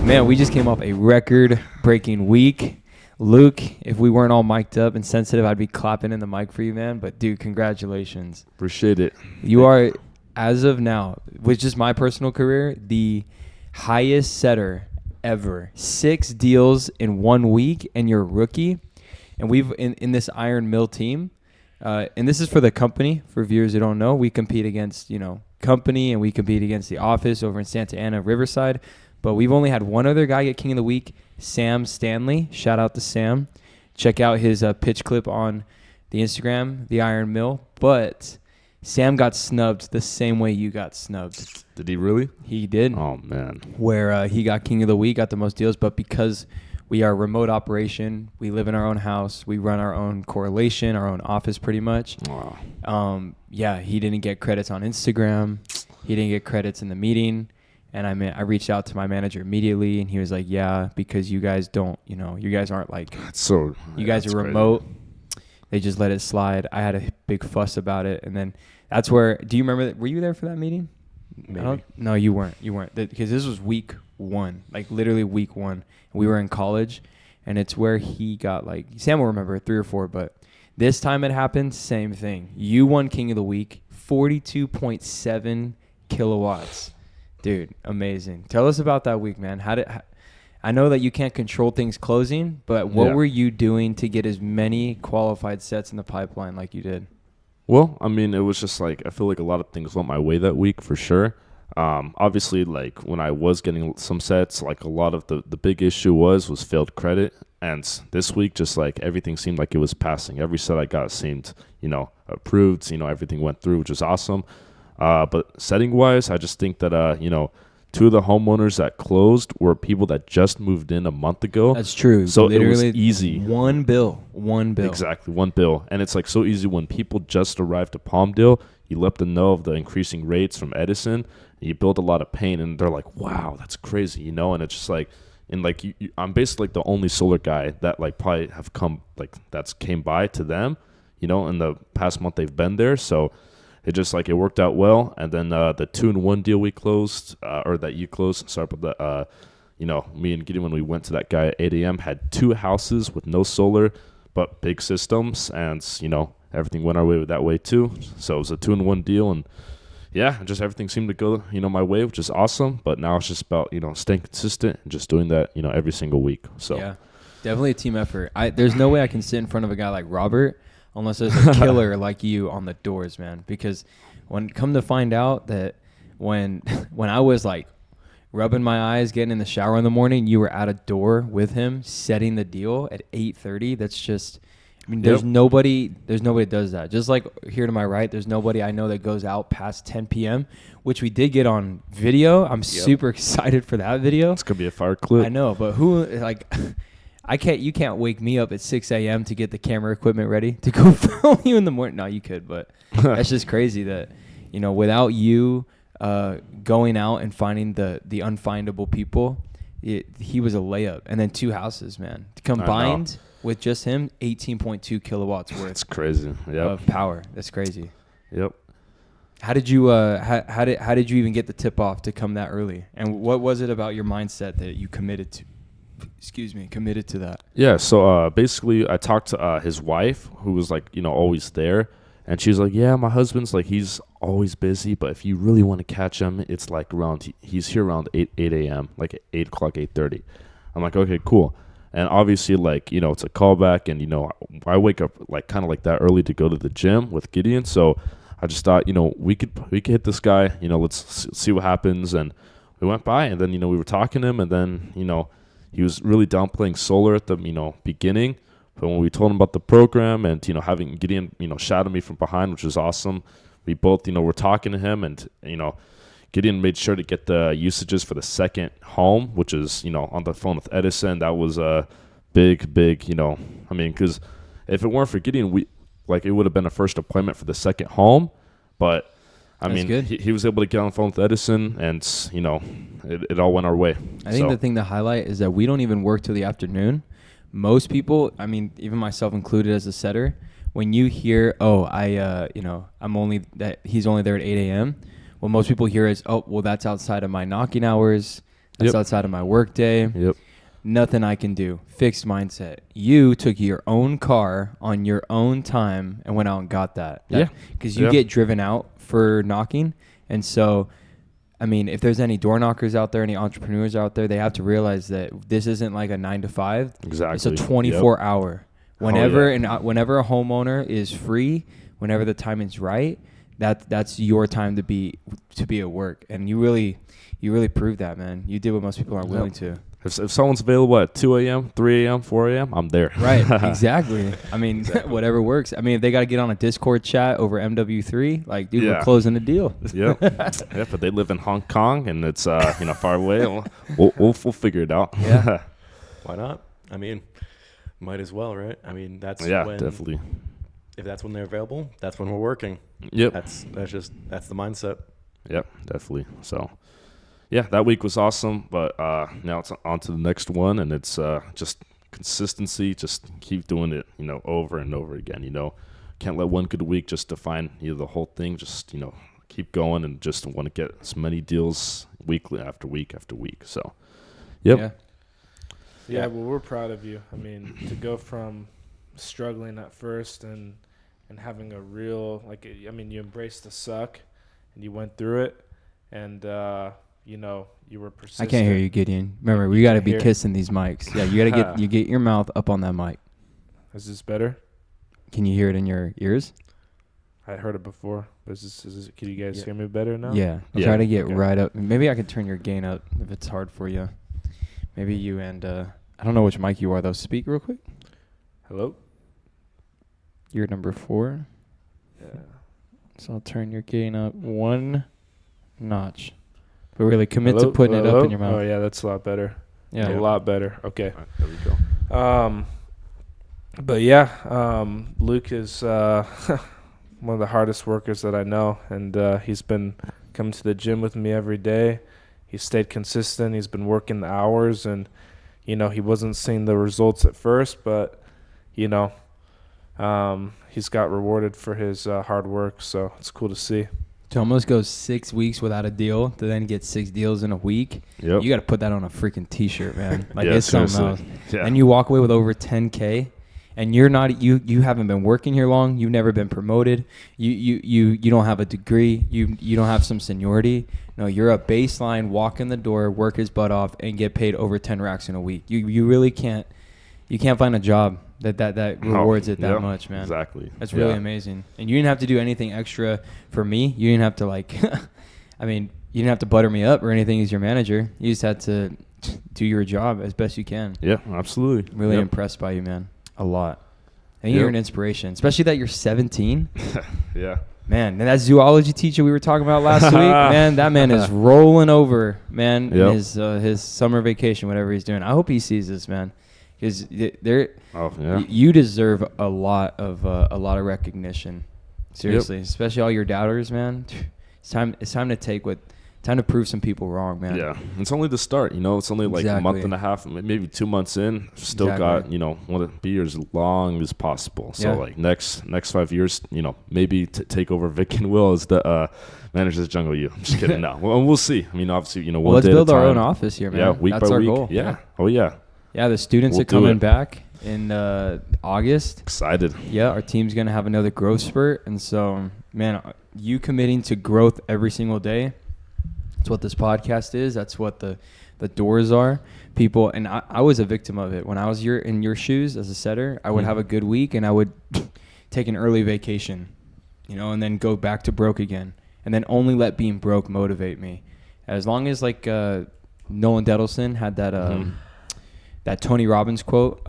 man, we just came off a record-breaking week. Luke, if we weren't all mic'd up and sensitive, I'd be clapping in the mic for you, man. But, dude, congratulations. Appreciate it. You are, as of now, with just my personal career, the highest setter ever. 6 deals in 1 week, and you're a rookie. And we've, in this Iron Mill team, and this is for the company, for viewers who don't know, we compete against, company, and we compete against the office over in Santa Ana, Riverside. But we've only had one other guy get King of the Week, Sam Stanley. Shout out to Sam. Check out his pitch clip on the Instagram, the Iron Mill. But Sam got snubbed the same way you got snubbed. Did he really? He did. Oh, man. Where he got King of the Week, got the most deals. But because we are a remote operation, we live in our own house, we run our own correlation, our own office pretty much. Wow. He didn't get credits on Instagram. He didn't get credits in the meeting. And I reached out to my manager immediately, and he was like, yeah, because you guys don't, you guys aren't like, you guys are remote. Crazy. They just let it slide. I had a big fuss about it. And then that's where, do you remember, were you there for that meeting? Maybe. No, you weren't. Because this was week 1, like literally week 1. We were in college, and it's where he got Sam will remember 3 or 4, but this time it happened, same thing. You won King of the Week, 42.7 kilowatts. Dude, amazing. Tell us about that week, man. I know that you can't control things closing, but what were you doing to get as many qualified sets in the pipeline like you did? Well, I mean, it was just I feel like a lot of things went my way that week for sure. Obviously, when I was getting some sets, a lot of the big issue was failed credit. And this week, just everything seemed like it was passing. Every set I got seemed, approved. Everything went through, which is awesome. But setting-wise, I just think that, 2 of the homeowners that closed were people that just moved in a month ago. That's true. So literally it was easy. One bill. Exactly, one bill. And it's so easy when people just arrived to Palmdale, you let them know of the increasing rates from Edison, and you build a lot of pain, and they're like, wow, that's crazy, and it's just I'm basically the only solar guy that probably have come, that's came by to them, in the past month they've been there. So it just it worked out well. And then the 2-in-1 deal we closed, or that you closed, sorry about that. Me and Gideon, when we went to that guy at 8 a.m., had 2 houses with no solar, but big systems. And, everything went our way that way too. So it was a 2-in-1 deal. And yeah, just everything seemed to go, my way, which is awesome. But now it's just about, staying consistent and just doing that, every single week. So yeah, definitely a team effort. There's no way I can sit in front of a guy like Robert unless there's a killer like you on the doors, man. Because come to find out that when I was rubbing my eyes, getting in the shower in the morning, you were at a door with him setting the deal at 8:30. That's just, there's nobody does that. Just here to my right, there's nobody I know that goes out past 10 p.m., which we did get on video. I'm super excited for that video. It's gonna be a fire clip. I know, but you can't wake me up at 6 a.m. to get the camera equipment ready to go film you in the morning. No, you could, but that's just crazy that, without you going out and finding the unfindable people, he was a layup. And then 2 houses, man. Combined with just him, 18.2 kilowatts worth. That's crazy. Of power. That's crazy. Yep. How did you how did you even get the tip off to come that early? And what was it about your mindset that you committed to that? Yeah, so basically I talked to his wife, who was always there, and she's like, yeah, my husband's he's always busy, but if you really want to catch him, it's he's here around 8 a.m., 8 o'clock, 8:30. I'm like, okay, cool. And obviously, it's a callback, and, I wake up kind of that early to go to the gym with Gideon, so I just thought, we could hit this guy, let's see what happens. And we went by, and then, we were talking to him, and then, he was really downplaying solar at the, beginning. But when we told him about the program and, having Gideon, shadow me from behind, which was awesome, we both, were talking to him, and, Gideon made sure to get the usages for the second home, which is, on the phone with Edison. That was a big, because if it weren't for Gideon, it would have been a first appointment for the second home. But he was able to get on the phone with Edison, and, it all went our way. I think the thing to highlight is that we don't even work till the afternoon. Most people, even myself included as a setter, when you hear, he's only there at 8 a.m., what most people hear is, oh, well, that's outside of my knocking hours. That's Yep. outside of my work day. Yep. Nothing I can do. Fixed mindset. You took your own car on your own time and went out and got that. Yeah. Because you Yeah. get driven out for knocking. And so, I mean, if there's any door knockers out there, any entrepreneurs out there, they have to realize that this isn't like a 9 to 5. Exactly. It's a 24-hour. Oh, Whenever yeah. whenever a homeowner is free, whenever the timing's right, that's your time to be at work. And you really proved that, man. You did what most people aren't willing to. If someone's available at 2 a.m., 3 a.m., 4 a.m., I'm there. Right, exactly. I mean, whatever works. I mean, if they got to get on a Discord chat over MW3, like, dude, we're closing the deal. Yeah, yeah. But they live in Hong Kong, and it's far away. We'll figure it out. Yeah. Why not? I mean, might as well, right? I mean, that's Yeah, when, definitely. if that's when they're available, that's when we're working. Yep. That's the mindset. Yep, definitely. So, yeah, that week was awesome, but now it's on to the next one, and it's just consistency. Just keep doing it, over and over again. Can't let one good week just define the whole thing. Just keep going and just want to get as many deals weekly after week after week. So, yep. Yeah, well, we're proud of you. I mean, to go from struggling at first and having a real, you embraced the suck and you went through it, and you were persistent. I can't hear you, Gideon. Remember, we got to be hear. kissing these mics. Yeah, you got to get your mouth up on that mic. Is this better? Can you hear it in your ears? I heard it before. But can you guys hear me better now? Yeah. Yeah. Try to get Okay. right up. Maybe I can turn your gain up if it's hard for you. Maybe you and I don't know which mic you are though. Speak real quick. Hello? You're number 4. Yeah. So I'll turn your gain up 1 notch. But really commit Hello? to putting it up in your Oh, mouth. yeah, that's a lot better. Yeah. A lot better. Okay. All right, there we go. But yeah, Luke is one of the hardest workers that I know, and he's been coming to the gym with me every day. He's stayed consistent. He's been working the hours, and he wasn't seeing the results at first, but he's got rewarded for his hard work, so it's cool to see. To almost go 6 weeks without a deal, to then get 6 deals in a week. Yep. You got to put that on a freaking T-shirt, man. Like Yeah, it's something seriously. else. Yeah. And you walk away with over 10K, and you're not you haven't been working here long. You've never been promoted. You don't have a degree. You don't have some seniority. No, you're a baseline. Walk in the door, work his butt off, and get paid over 10 racks in a week. You really can't. You can't find a job that rewards it that much, man. Exactly. That's really amazing. And you didn't have to do anything extra for me. You didn't have to I mean, you didn't have to butter me up or anything as your manager. You just had to do your job as best you can. Yeah, absolutely. Really Yep. impressed by you, man. A lot. I think you're an inspiration, especially that you're 17. Yeah. Man, and that zoology teacher we were talking about last week, man, that man is rolling over, man, in his summer vacation, whatever he's doing. I hope he sees this, man, because you deserve a lot of recognition. Seriously, especially all your doubters, man. It's time to prove some people wrong, man. Yeah, it's only the start. It's only like a month and a half, maybe 2 months in. Still got want to be here as long as possible. So like next 5 years, maybe take over Vic and Will as the managers of Jungle U. I'm just kidding. No, we'll see. I mean, obviously, well, let's build our own office here, man. Yeah, week That's by our week. goal. Yeah. Oh yeah. Yeah, the students are coming back in August. Excited. Yeah, our team's gonna have another growth spurt, and so, man, you committing to growth every single day. That's what this podcast is. That's what the doors are. People, and I was a victim of it. When I was in your shoes as a setter, I would have a good week, and I would take an early vacation, and then go back to broke again, and then only let being broke motivate me. As long as Nolan Dedelson had that Tony Robbins quote,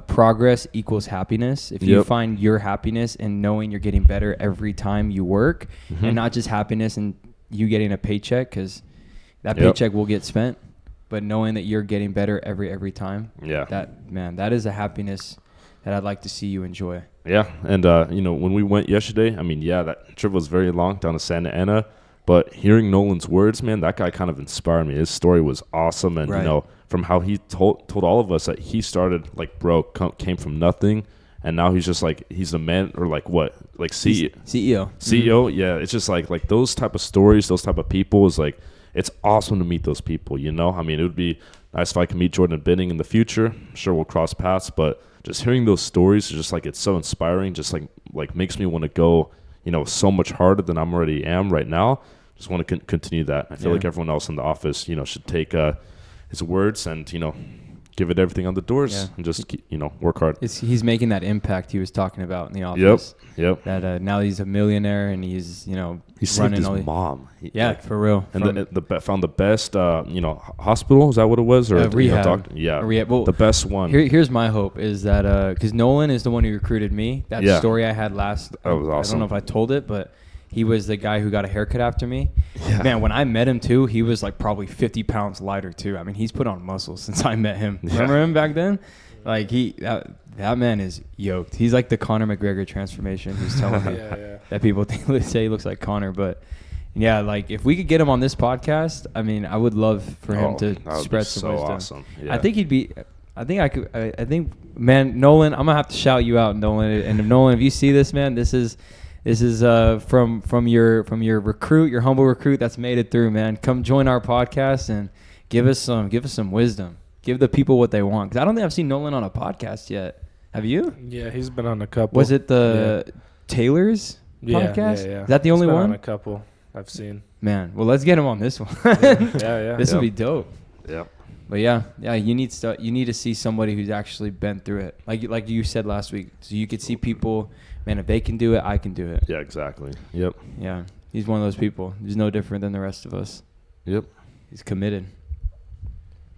progress equals happiness. If you find your happiness in knowing you're getting better every time you work, and not just happiness in you getting a paycheck, because that paycheck will get spent, but knowing that you're getting better every time, that is a happiness that I'd like to see you enjoy. Yeah, and when we went yesterday, I mean, that trip was very long down to Santa Ana, but hearing Nolan's words, man, that guy kind of inspired me. His story was awesome, and from how he told all of us that he started broke, came from nothing, and now he's just he's a man, or CEO. CEO. CEO, yeah. It's just like those type of stories, those type of people is it's awesome to meet those people, you know? I mean, it would be nice if I could meet Jordan Binning in the future. I'm sure we'll cross paths, but just hearing those stories is just like, it's so inspiring, just like makes me want to go, you know, so much harder than I'm already am right now. Just want to continue that. I feel like everyone else in the office, you know, should take his words and, you know, give it everything on the doors and just, you know, work hard. He's making that impact he was talking about in the office. Yep. That now he's a millionaire and he's, you know, he saved running his mom. For real. And found the best, you know, hospital. Is that what it was? Or rehab. You know, doctor? Yeah. Rehab. Well, the best one. Here's my hope is that because Nolan is the one who recruited me. That story I had last. That was awesome. I don't know if I told it, but he was the guy who got a haircut after me. Yeah. Man, when I met him too, he was like probably 50 pounds lighter too. I mean, he's put on muscle since I met him. Remember him back then? Like that man is yoked. He's like the Conor McGregor transformation. Who's telling me that people say he looks like Conor, but yeah, like if we could get him on this podcast, I mean, I would love for him to spread some wisdom. Awesome. Yeah. I think he'd be. I think I could. I think, man, Nolan. I'm gonna have to shout you out, Nolan. And if Nolan, if you see this, man, this is from your recruit, your humble recruit that's made it through, man. Come join our podcast and give us some wisdom. Give the people what they want. Because I don't think I've seen Nolan on a podcast yet. Have you? Yeah, he's been on a couple. Was it the Taylor's podcast? Yeah. Is that the only one? On a couple I've seen. Man, well, let's get him on this one. This would be dope. Yeah. But yeah, you need to see somebody who's actually been through it. Like you said last week. So you could see people, man, if they can do it, I can do it. Yeah, exactly. Yep. Yeah. He's one of those people. He's no different than the rest of us. Yep. He's committed.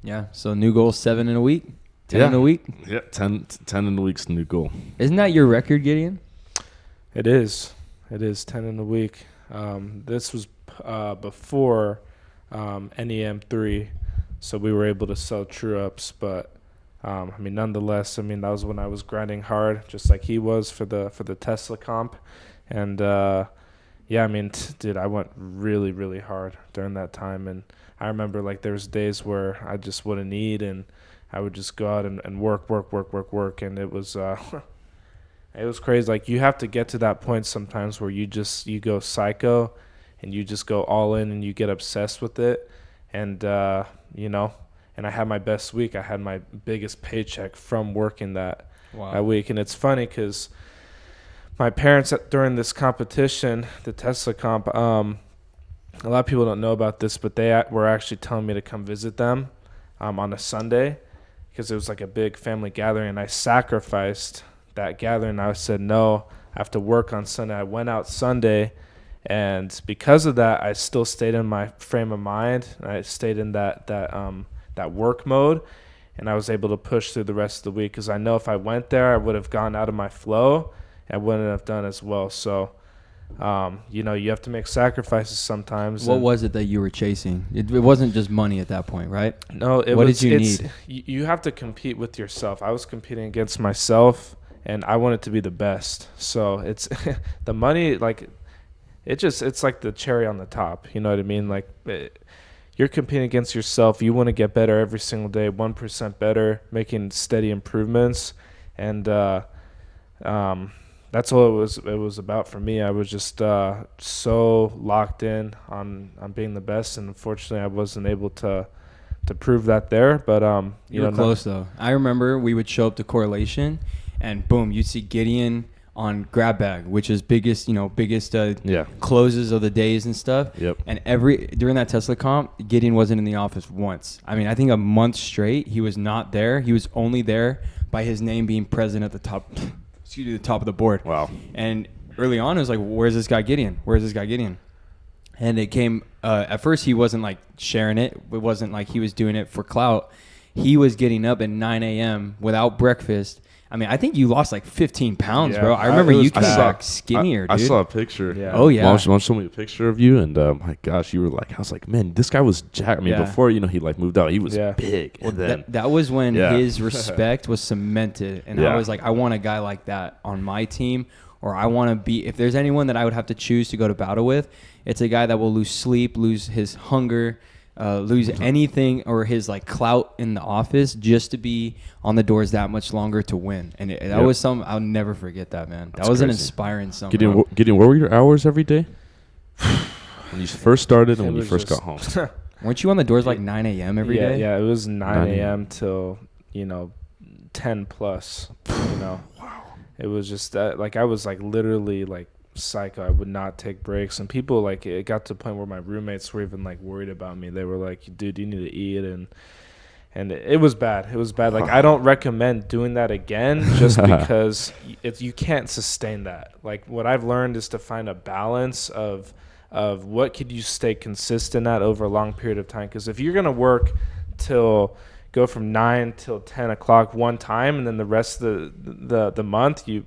Yeah. So new goal, 7 in a week. 10 in a week. Yeah. 10 in a week's new goal. Isn't that your record, Gideon? It is 10 in a week. This was before NEM3, so we were able to sell true ups. But I mean, nonetheless, I mean that was when I was grinding hard, just like he was for the Tesla comp, and yeah, I mean, dude, I went really, really hard during that time, and I remember like there was days where I just wouldn't eat, and I would just go out and work, and it was it was crazy. Like you have to get to that point sometimes where you go psycho, and you just go all in, and you get obsessed with it, and you know. And I had my best week. I had my biggest paycheck from working that week, and it's funny because my parents during this competition, the Tesla comp, a lot of people don't know about this, but they were actually telling me to come visit them on a Sunday because it was like a big family gathering, and I sacrificed that gathering. I said, no, I have to work on Sunday. I went out Sunday, and because of that, I still stayed in my frame of mind. I stayed in that work mode, and I was able to push through the rest of the week because I know if I went there, I would have gone out of my flow. I wouldn't have done as well. So you know, you have to make sacrifices sometimes. What was it that you were chasing? It wasn't just money at that point, right? No, what did you need? You have to compete with yourself. I was competing against myself, and I wanted to be the best. So it's the money, like it's like the cherry on the top. You know what I mean? Like you're competing against yourself. You want to get better every single day, 1% better, making steady improvements, and that's all it was about for me. I was just so locked in on being the best, and unfortunately, I wasn't able to prove that there. But you were close though. I remember we would show up to correlation, and boom, you'd see Gideon on grab bag, which is biggest closes of the days and stuff. Yep. And during that Tesla comp, Gideon wasn't in the office once. I mean, I think a month straight he was not there. He was only there by his name being present at the top. The top of the board. Wow. And early on, it was like, where's this guy Gideon? And it came, at first he wasn't like sharing it. It wasn't like he was doing it for clout. He was getting up at 9 a.m. without breakfast. I mean, I think you lost like 15 pounds, bro. I remember you came back skinnier, dude. I saw a picture. Yeah. Oh, yeah. Mom showed me a picture of you, and my gosh, you were like, I was like, man, this guy was jacked. I mean, before, he like moved out, he was big. Well, and then that was when his respect was cemented. And I was like, I want a guy like that on my team, or I want to be, if there's anyone that I would have to choose to go to battle with, it's a guy that will lose sleep, lose his hunger, lose anything or his like clout in the office just to be on the doors that much longer to win. And that was something I'll never forget that, man. That was crazy. An inspiring something. Gideon, what were your hours every day? When you first started and It when you was first just- got home. Weren't you on the doors like 9 a.m. every yeah, day? Yeah, it was 9 9 a.m. till 10 plus. Wow. It was just that, like, I was like literally like psycho. I would not take breaks, and people, like, it got to the point where my roommates were even like worried about me. They were like, "Dude, you need to eat," and it was bad. It was bad. Like, I don't recommend doing that again, just because you can't sustain that. Like, what I've learned is to find a balance of what could you stay consistent at over a long period of time. Because if you're gonna work go from 9 till 10 o'clock one time, and then the rest of the month you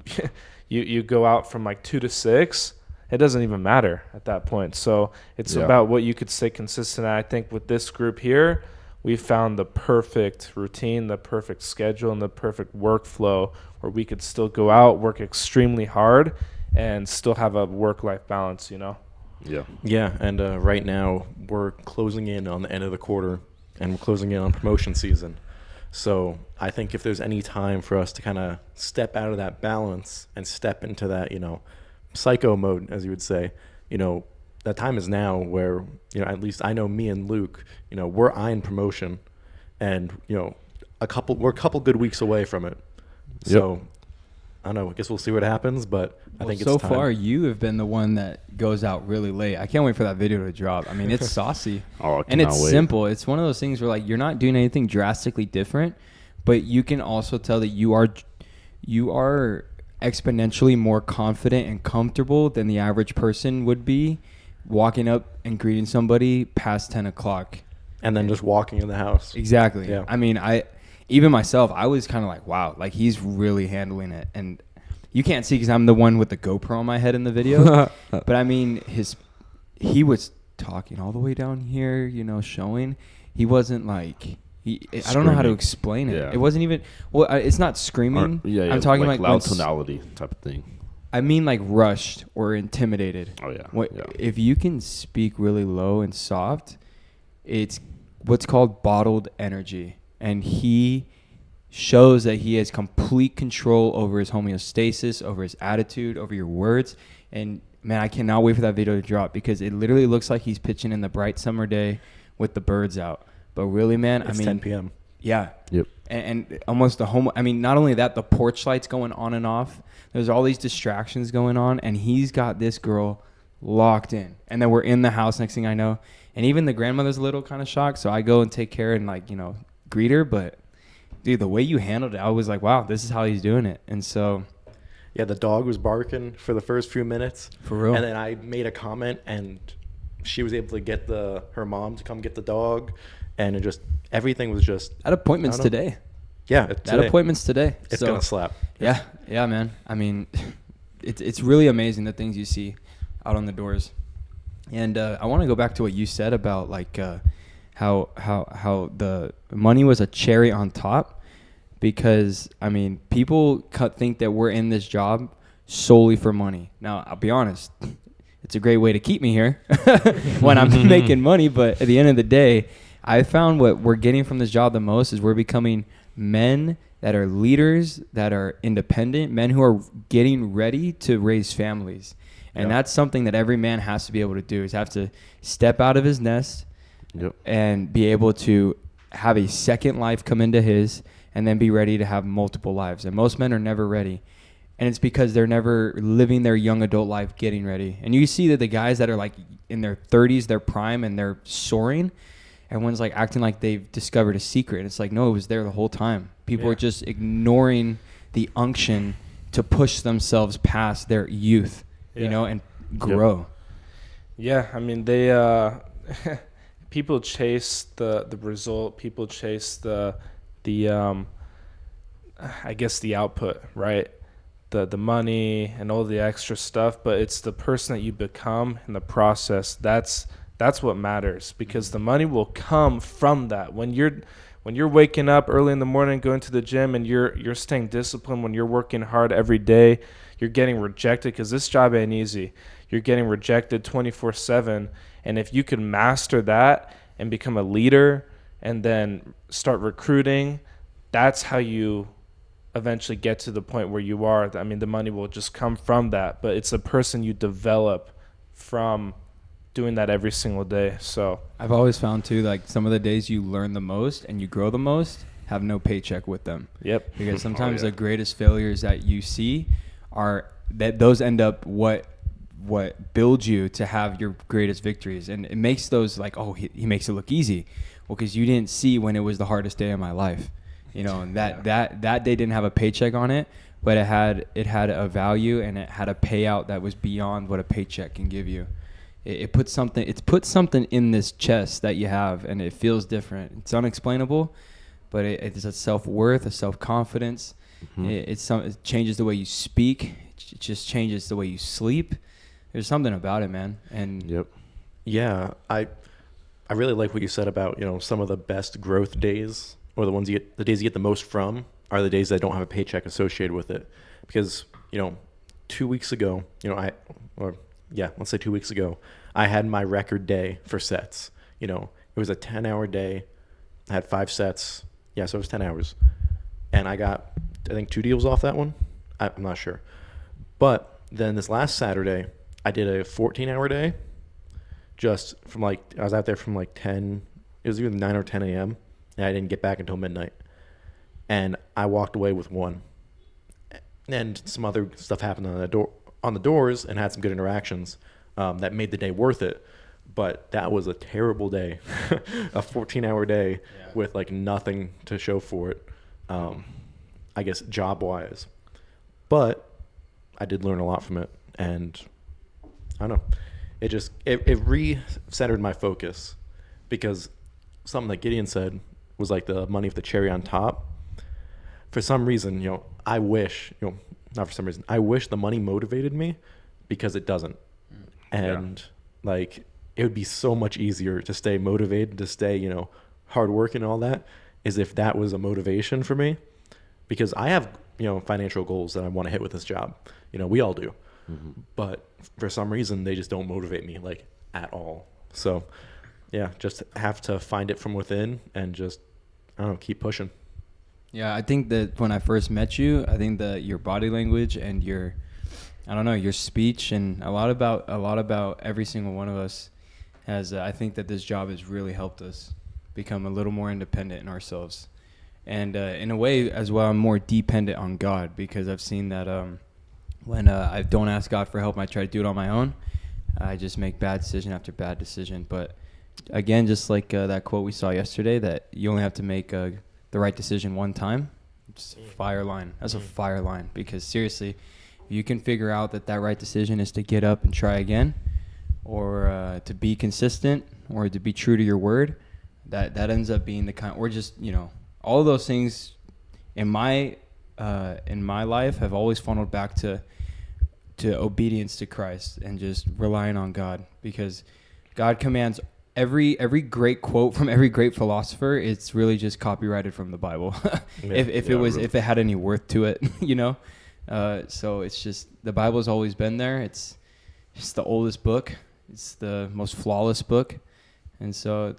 you go out from like 2 to 6, it doesn't even matter at that point. So it's about what you could stay consistent at. I think with this group here, we found the perfect routine, the perfect schedule, and the perfect workflow where we could still go out, work extremely hard, and still have a work-life balance, Yeah. Yeah, and right now we're closing in on the end of the quarter, and we're closing in on promotion season. So I think if there's any time for us to kind of step out of that balance and step into that, psycho mode, as you would say, that time is now where, at least I know me and Luke, we're eyeing promotion, and, we're a couple good weeks away from it. So I don't know, I guess we'll see what happens, but I think it's so time. far you have been the one that goes out really late. I can't wait for that video to drop. I mean, it's saucy. I And it's cannot wait. simple. It's one of those things where, like, you're not doing anything drastically different, but you can also tell that you are exponentially more confident and comfortable than the average person would be walking up and greeting somebody past 10 o'clock. And then just walking in the house. Exactly. Yeah. I mean, even myself, I was kind of like, wow, like, he's really handling it. And you can't see because I'm the one with the GoPro on my head in the video. But I mean, he was talking all the way down here, showing. He wasn't like, I don't know how to Screaming. explain it. Yeah. It wasn't even, it's not screaming. Yeah, I'm talking like loud when tonality type of thing. I mean, like, rushed or intimidated. Oh yeah. If you can speak really low and soft, it's what's called bottled energy. And he shows that he has complete control over his homeostasis, over his attitude, over your words. And, man, I cannot wait for that video to drop because it literally looks like he's pitching in the bright summer day with the birds out. But really, man, It's 10 p.m. Yeah. Yep. And almost not only that, the porch lights going on and off. There's all these distractions going on, and he's got this girl locked in. And then we're in the house, next thing I know. And even the grandmother's a little kind of shocked, so I go and take care and, like, greet her. But, dude, the way you handled it, I was like, wow, this is how he's doing it. And so... Yeah, the dog was barking for the first few minutes. For real. And then I made a comment, and she was able to get her mom to come get the dog. And everything was just... At appointments today. Yeah, At appointments today. It's so, going to slap. Yeah, man. I mean, it's really amazing the things you see out on the doors. And I want to go back to what you said about, like, how the money was a cherry on top, because, I mean, people think that we're in this job solely for money. Now, I'll be honest, it's a great way to keep me here when I'm making money, but at the end of the day, I found what we're getting from this job the most is we're becoming men that are leaders, that are independent, men who are getting ready to raise families. And that's something that every man has to be able to do, is have to step out of his nest and be able to have a second life come into his, and then be ready to have multiple lives. And most men are never ready. And it's because they're never living their young adult life getting ready. And you see that the guys that are, like, in their 30s, their prime, and they're soaring, everyone's, like, acting like they've discovered a secret. It's like, no, it was there the whole time. People are just ignoring the unction to push themselves past their youth, and grow. Yeah, I mean, they people chase the result. People chase the I guess the output, right? The money and all the extra stuff, but it's the person that you become in the process. That's what matters, because the money will come from that. When you're waking up early in the morning, going to the gym, and you're staying disciplined, when you're working hard every day, you're getting rejected, because this job ain't easy. You're getting rejected 24/7, and if you can master that and become a leader and then start recruiting, that's how you eventually get to the point where you are. I mean, the money will just come from that, but it's a person you develop from doing that every single day. So I've always found too, like some of the days you learn the most and you grow the most have no paycheck with them. yep. Because sometimes the greatest failures that you see are that those end up what builds you to have your greatest victories, and it makes those like, oh, he makes it look easy. Well, because you didn't see when it was the hardest day of my life, and that day didn't have a paycheck on it, but it had a value and it had a payout that was beyond what a paycheck can give you. It puts something in this chest that you have, and it feels different. It's unexplainable, but it's a self-worth, a self-confidence. Mm-hmm. It changes the way you speak. It just changes the way you sleep. There's something about it, man. And Yep. Yeah, I really like what you said about, some of the best growth days, or the days you get the most from, are the days that don't have a paycheck associated with it. Because, 2 weeks ago, let's say 2 weeks ago, I had my record day for sets. It was a 10-hour day. I had 5 sets. Yeah, so it was 10 hours. And I got, I think, 2 deals off that one. I'm not sure. But then this last Saturday, I did a 14-hour day. Just from I was out there from 10, it was either 9 or 10 a.m. and I didn't get back until midnight. And I walked away with 1. And some other stuff happened on the doors, and had some good interactions that made the day worth it. But that was a terrible day, a 14-hour day with nothing to show for it, I guess job-wise. But I did learn a lot from it, and I don't know. It re-centered my focus, because something that Gideon said was the money of the cherry on top. For some reason, I wish, not for some reason, I wish the money motivated me, because it doesn't. And it would be so much easier to stay motivated, to stay, hard working and all that, as if that was a motivation for me, because I have, financial goals that I want to hit with this job. We all do. Mm-hmm. But for some reason, they just don't motivate me at all. So yeah, just have to find it from within and just, I don't know, keep pushing. Yeah, I think that when I first met you, I think that your body language and your speech, and a lot about every single one of us has, I think that this job has really helped us become a little more independent in ourselves. And in a way as well, I'm more dependent on God, because I've seen that when I don't ask God for help, I try to do it on my own. I just make bad decision after bad decision. But again, just like that quote we saw yesterday, that you only have to make the right decision one time. It's a fire line. That's a fire line, because seriously, if you can figure out that right decision is to get up and try again, or to be consistent, or to be true to your word, that ends up being the kind, or just, all of those things in my life have always funneled back to obedience to Christ and just relying on God, because God commands every great quote from every great philosopher. It's really just copyrighted from the Bible. If it had any worth to it, so it's just, the Bible's always been there. It's the oldest book. It's the most flawless book. And so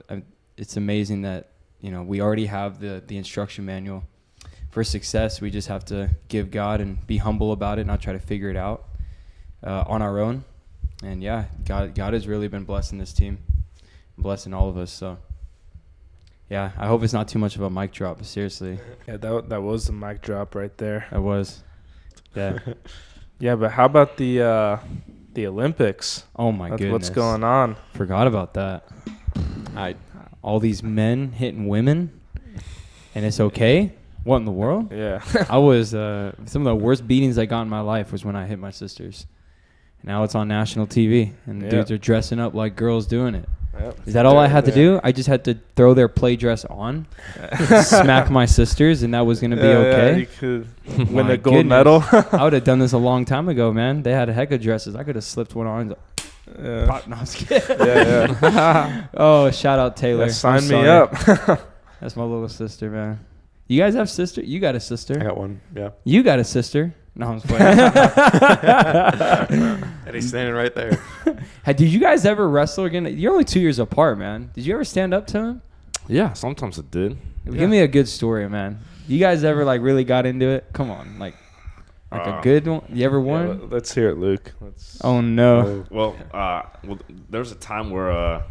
it's amazing that, we already have the instruction manual for success. We just have to give God and be humble about it, not try to figure it out on our own. And yeah, God has really been blessing this team, blessing all of us. So yeah, I hope it's not too much of a mic drop, but seriously. Yeah, that was the mic drop right there. That was. Yeah. Yeah, but how about the Olympics? Oh my goodness. What's going on? Forgot about that. All these men hitting women, and it's okay? What in the world? Yeah. I was, some of the worst beatings I got in my life was when I hit my sisters. Now it's on national TV, and dudes are dressing up like girls doing it. Yep. Is that all I had to do? I just had to throw their play dress on, smack my sisters, and that was going to be okay? Yeah, you could win a gold medal. I would have done this a long time ago, man. They had a heck of dresses. I could have slipped one on. Pop, no, I'm just kidding. Yeah. Oh, shout out Taylor. Sign me up. That's my little sister, man. You guys have sister? You got a sister? I got one, yeah. You got a sister? No, I'm just playing. And he's standing right there. Hey, did you guys ever wrestle again? You're only 2 years apart, man. Did you ever stand up to him? Yeah, sometimes it did. Give me a good story, man. You guys ever really got into it? Come on, Like a good one? You ever Yeah, won? let's hear it, Luke. Let's. Oh no. Well, there was a time where,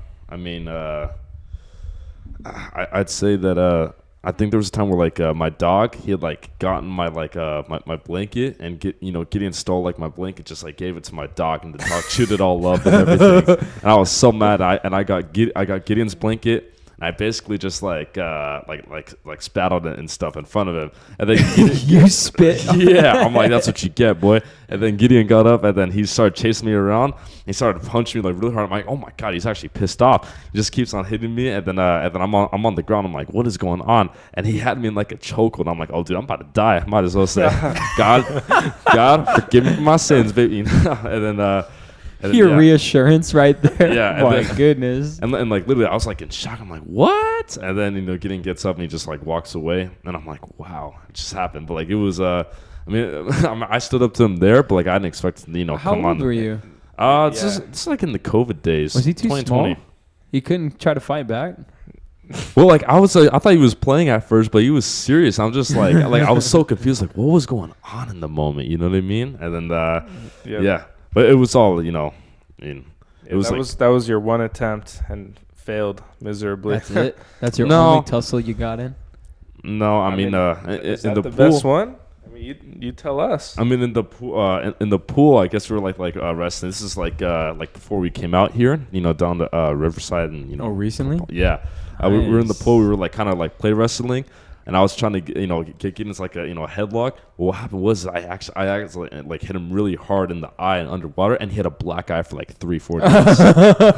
I'd say that I think there was a time where like my dog, he had like gotten my my blanket, and Gideon stole like my blanket, just like gave it to my dog, and the dog chewed it all up and everything. And I was so mad. I got Gideon's blanket. I basically just like spat on it and stuff in front of him, and then You spit. yeah, I'm like, that's what you get, boy. And then Gideon got up, and then he started chasing me around. He started punching me like really hard. I'm like, oh my god, he's actually pissed off. He just keeps on hitting me, and then I'm on the ground. I'm like, what is going on? And he had me in like a chokehold. I'm like, oh dude, I'm about to die. I might as well say, God, forgive me for my sins, baby. And then Your reassurance right there. Yeah, My goodness. And like literally, I was like in shock. I'm like, what? And then Gideon gets up and he just like walks away, and I'm like, wow, it just happened. But like it was, I stood up to him there, but like I didn't expect How come old on. were you? It's like in the COVID days. Was he too 2020. small? He couldn't try to fight back? Well, like I thought he was playing at first, but he was serious. I'm just like I was so confused. Like, what was going on in the moment? You know what I mean? And then yeah. But it was all, it was that was your one attempt and failed miserably. That's it? That's your No. only tussle you got in? no. I mean, Is in that the the pool. best one? I mean, you tell us. I mean, in the pool. In the pool, I guess we were like wrestling. This is like before we came out here. Down to Riverside, and Oh, recently? Yeah, we were in the Nice. pool. We were like kind of like play wrestling. And I was trying to get into like a a headlock. Well, what happened was I actually like hit him really hard in the eye and underwater, and he had a black eye for like 3-4 days.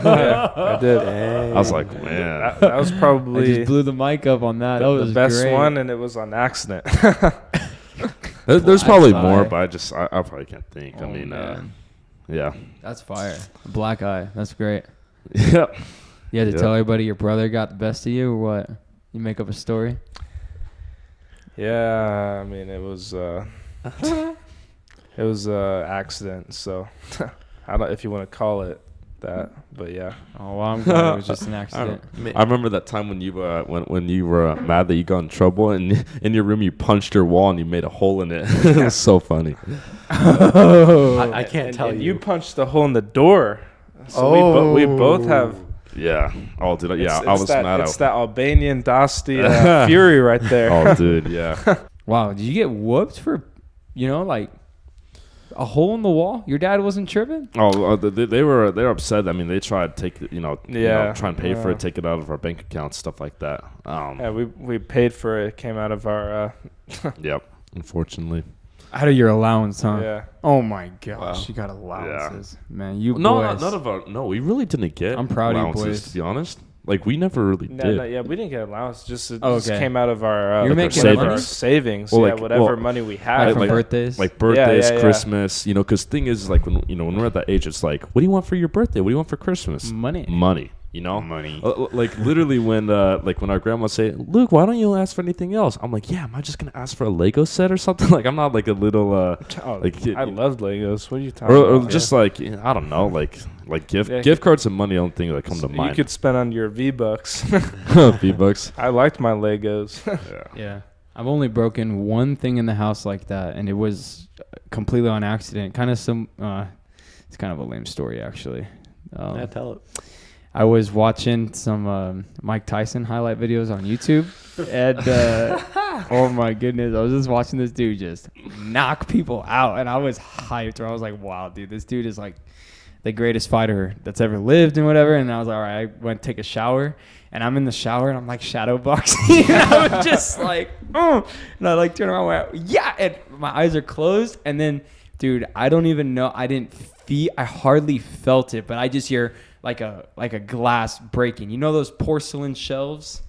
Yeah, I did. I was like, man, That was I probably just blew the mic up on that. That was the best great. one, and it was on accident. there's probably Black more, eye. but I probably can't think. Oh, I mean, man. yeah, That's fire. Black eye. That's great. yeah. You had to Yeah. tell everybody your brother got the best of you, or what? You make up a story? Yeah, I mean it was accident. So I don't if you want to call it that, but yeah. Oh, well, I'm glad it was just an accident. I remember that time when you when you were mad that you got in trouble, and in your room you punched your wall and you made a hole in it. It was so funny. I can't tell and you. you punched the hole in the door. So we both have. Yeah. Oh, dude. Yeah, It's I was that, mad. It's that Albanian Dosti fury right there. Oh, dude. Yeah. Wow, did you get whooped for, like a hole in the wall? Your dad wasn't tripping? Oh, they were upset. I mean, they tried to take it, try and pay for Yeah. it, take it out of our bank account, stuff like that. Yeah, we paid for it. It came out of our. Yep. Unfortunately. Out of your allowance, huh? Yeah. Oh my gosh, Wow. you got allowances, man. You No, boys. none of our. No, we really didn't get. I'm proud of you allowances, boys. to be honest. Like we never really did. Yeah, we didn't get allowance. Just it Oh, just okay. came out of our You're making whatever money? our savings. Well, yeah, like- whatever well, money we Like had. from like- birthdays? Like birthdays, yeah. Christmas, because thing is, like when when we're at that age, it's like, what do you want for your birthday? What do you want for Christmas? Money. Money. Money. Like literally when our grandma say, Luke, why don't you ask for anything else? I'm like, yeah, am I just gonna ask for a Lego set or something? Like I'm not like a little like kid, I loved Legos. What are you talking or about? just like I don't know, like gift cards and money. I don't think that come to You mind. could spend on your V-Bucks. V-Bucks. I liked my Legos. Yeah. I've only broken one thing in the house like that, and it was completely on accident. It's kind of a lame story, actually. Yeah, tell it. I was watching some Mike Tyson highlight videos on YouTube, and oh my goodness, I was just watching this dude just knock people out, and I was hyped. Or I was like, wow, dude, this dude is like the greatest fighter that's ever lived and whatever. And I was like, all right, I went to take a shower, and I'm in the shower, and I'm like shadow boxing. And I was just like, oh, and I like turn around, and went, yeah, and my eyes are closed, and then, dude, I don't even know, I hardly felt it, but I just hear like a glass breaking. You know those porcelain shelves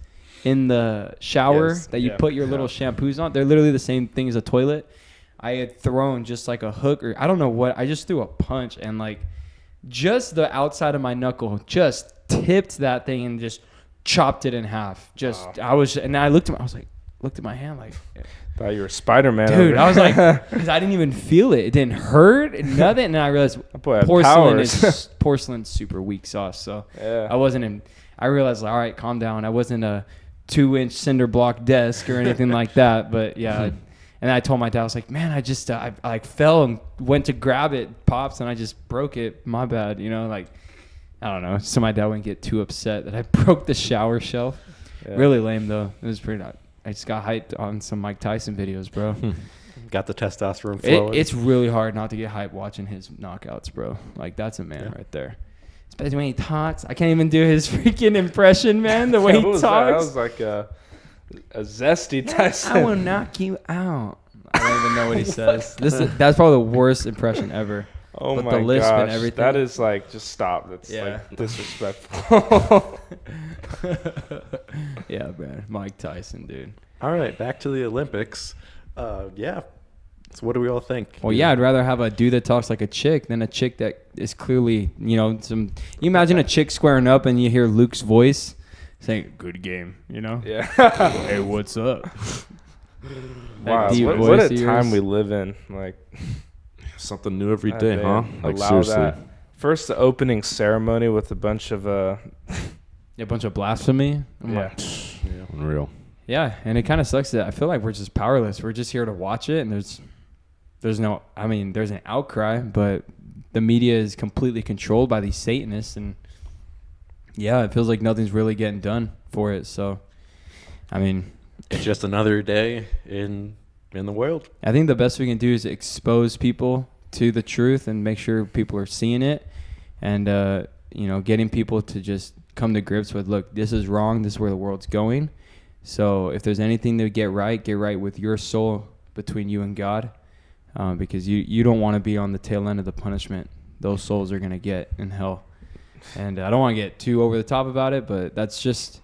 in the shower Yes, that you yeah. put your little shampoos on? They're literally the same thing as a toilet. I had thrown just like a hook, or I don't know what. I just threw a punch, and like just the outside of my knuckle just tipped that thing and just chopped it in half. I looked at my hand like, Thought you were Spider-Man. dude, I was like, because I didn't even feel it. It didn't hurt, nothing. And I realized That boy had porcelain's super weak sauce. So Yeah. I realized, like, all right, calm down. I wasn't a 2-inch cinder block desk or anything like that. But yeah, And I told my dad, I was like, man, I just I like fell and went to grab it, pops, and I just broke it. My bad, you know, like I don't know. So my dad wouldn't get too upset that I broke the shower shelf. Yeah. Really lame though. It was pretty. I just got hyped on some Mike Tyson videos, bro. Got the testosterone flowing. It's really hard not to get hyped watching his knockouts, bro. Like that's a man right there. Especially when he talks. I can't even do his freaking impression, man. The way he talks. That was like a zesty Tyson. I will knock you out. I don't even know what he says. That's probably the worst impression ever. Oh but my the lisp gosh, and everything. that is like, just stop. That's Yeah. like disrespectful. Yeah, man. Mike Tyson, dude. All right, back to the Olympics. Yeah. So what do we all think? Well, yeah, I'd rather have a dude that talks like a chick than a chick that is clearly, you know, some. You imagine a chick squaring up and you hear Luke's voice saying, "Good game," you know? Yeah. Hey, what's up? Wow, deep what voice a of time yours. we live in. Like, Something new every God day, huh? damn, Like allow seriously. that. First, the opening ceremony with a bunch of A bunch of blasphemy. Oh my- yeah. Unreal. Yeah, and it kind of sucks that I feel like we're just powerless. We're just here to watch it, and there's no. I mean, there's an outcry, but the media is completely controlled by these Satanists, and yeah, it feels like nothing's really getting done for it. So, I mean, It's just another day in the world. I think the best we can do is expose people to the truth and make sure people are seeing it, and you know, getting people to just come to grips with, look, this is wrong. This is where the world's going. So if there's anything to get right with your soul between you and God, because you don't want to be on the tail end of the punishment those souls are going to get in hell. And I don't want to get too over the top about it, but that's just,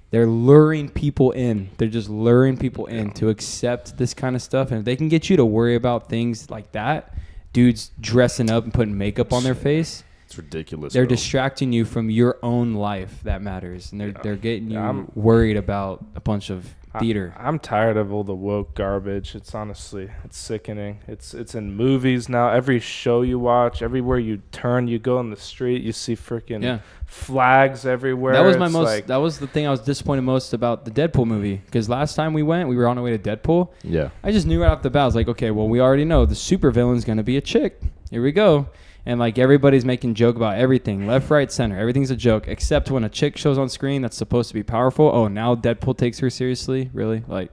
they're luring people in. They're just luring people in to accept this kind of stuff. And if they can get you to worry about things like that, dudes dressing up and putting makeup on their face, It's ridiculous. they're bro. distracting you from your own life that matters, and they're getting you I'm- worried about a bunch of theater. I'm tired of all the woke garbage. It's honestly, it's sickening. It's in movies now. Every show you watch, everywhere you turn, you go on the street, you see freaking Yeah, flags everywhere. that was my It's most. like, That was the thing I was disappointed most about the Deadpool movie, because last time we were on our way to Deadpool. Yeah. I just knew right off the bat. I was like, okay, well, we already know the supervillain's gonna be a chick. Here we go. And like everybody's making joke about everything, left, right, center. Everything's a joke, except when a chick shows on screen that's supposed to be powerful. Oh, now Deadpool takes her seriously? Really? Like,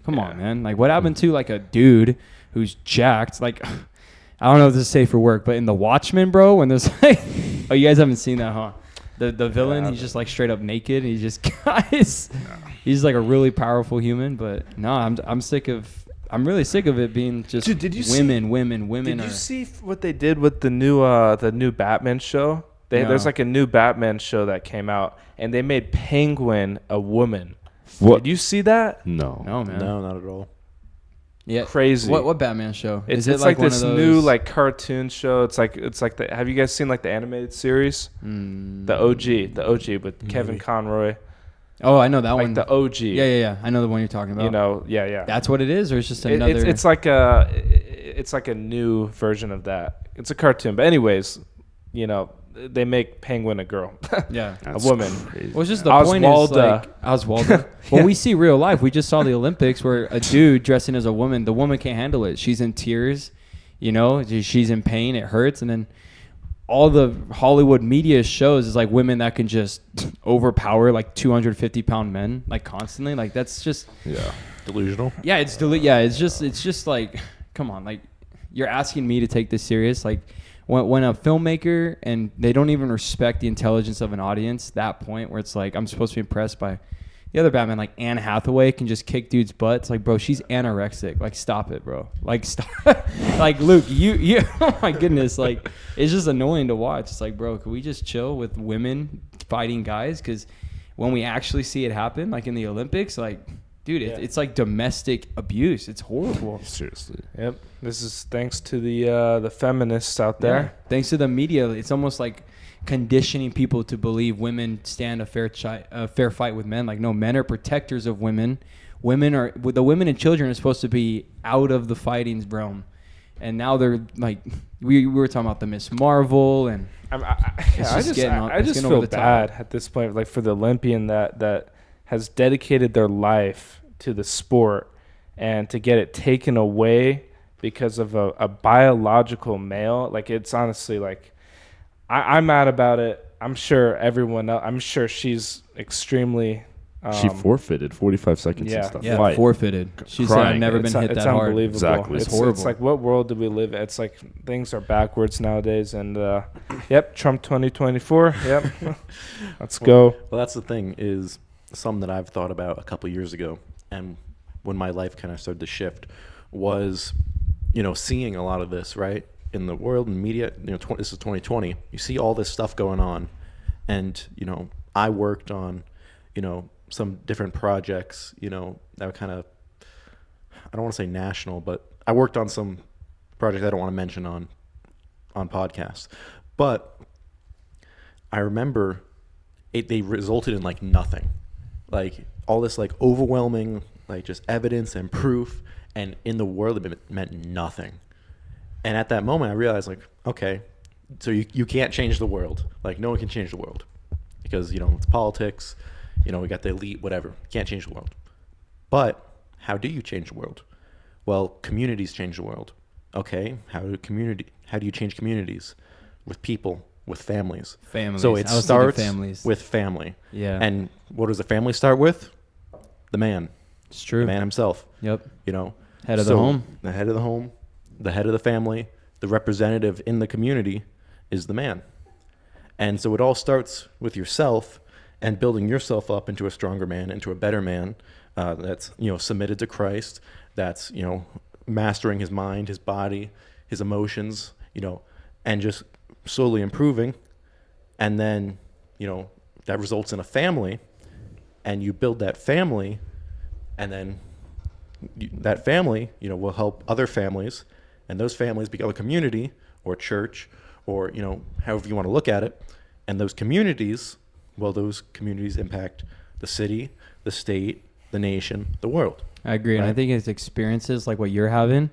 come on, man. Like, what happened to like a dude who's jacked? Like, I don't know if this is safe for work, but in The Watchmen, bro, when there's like, oh, you guys haven't seen that, huh? The villain, he's just like straight up naked. He just he's like a really powerful human. But no, I'm sick of. I'm really sick of it being just Dude, did you women. Did Are, you see what they did with the new Batman show? No. There's like a new Batman show that came out, and they made Penguin a woman. What? Did you see that? No. No, man. No, not at all. Yeah. Crazy. What Batman show? It's Is it like one this of those, new like cartoon show. It's like the. Have you guys seen like the animated series? The OG with Kevin Conroy. Oh, I know that Like one. the OG. Yeah. I know the one you're talking about. You know, yeah. That's what it is, or it's just It- another. it's like a new version of that. It's a cartoon, but anyways, you know, they make Penguin a girl, yeah. a woman. Crazy. Well, it's just the point is Oswalda. like Oswalda. Well, we see real life. We just saw the Olympics where a dude dressing as a woman, the woman can't handle it. She's in tears, you know, she's in pain. It hurts, and then all the Hollywood media shows is like women that can just overpower like 250-pound men like constantly. Like that's just Yeah. Delusional. yeah, it's just like, come on, like you're asking me to take this serious. Like when a filmmaker and they don't even respect the intelligence of an audience, that point where it's like I'm supposed to be impressed by the other Batman, like Anne Hathaway can just kick dudes' butts. Like, bro, she's anorexic. Like, stop it, bro. Like, stop. Like, Luke, you. Oh my goodness. Like, it's just annoying to watch. It's like, bro, can we just chill with women fighting guys? Because when we actually see it happen, like in the Olympics, like, dude, it's like domestic abuse. It's horrible. Seriously. Yep. This is thanks to the feminists out there. Yeah. Thanks to the media, it's almost like conditioning people to believe women stand a fair fight with men. Like, no, men are protectors of women. The women and children are supposed to be out of the fighting realm, and now they're like, we were talking about the Miss Marvel, and I just feel bad at this point, like for the Olympian that has dedicated their life to the sport, and to get it taken away because of a biological male, like it's honestly like I'm mad about it. I'm sure everyone else, I'm sure she's extremely She forfeited 45 seconds yeah. into the Yeah, fight. forfeited. She said, "I've Crying. never been hit it's that hard." unbelievable. Exactly. It's horrible. It's like, what world do we live in? It's like things are backwards nowadays. And yep, Trump 2024. Yep, let's go. Well, that's the thing, is something that I've thought about a couple years ago, and when my life kind of started to shift, was, seeing a lot of this, right, in the world and media. This is 2020. You see all this stuff going on, and I worked on, some different projects, that were kind of, I don't want to say national, but I worked on some projects I don't want to mention on podcasts, but I remember they resulted in like nothing, like all this like overwhelming like just evidence and proof, and in the world it meant nothing. And at that moment I realized, like, okay, so you can't change the world. Like, no one can change the world because it's politics, we got the elite, whatever. Can't change the world. But how do you change the world? Well, communities change the world. Okay, how do you change communities? With people, with families. Families. So it I was thinking starts families. with family. Yeah. And what does the family start with? The man. It's true. The man himself. Yep. Head of So the home. The head of the home, the head of the family, the representative in the community is the man. And so it all starts with yourself and building yourself up into a stronger man, into a better man, that's submitted to Christ, that's mastering his mind, his body, his emotions, and just slowly improving. And then that results in a family, and you build that family, and then that family will help other families, and those families become a community or church, or however you want to look at it. And those communities impact the city, the state, the nation, the world. I agree. Right? And I think it's experiences like what you're having,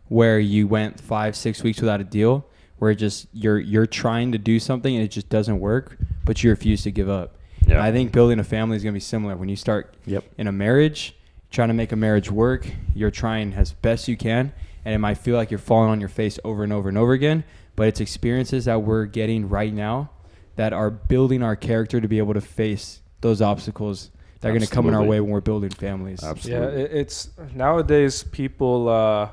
where you went 5-6 weeks without a deal, where just you're trying to do something and it just doesn't work, but you refuse to give up. Yeah. And I think building a family is going to be similar. When you start in a marriage, trying to make a marriage work, you're trying as best you can, and it might feel like you're falling on your face over and over and over again, but it's experiences that we're getting right now that are building our character to be able to face those obstacles that are going to come in our way when we're building families. Absolutely. Yeah, it's nowadays people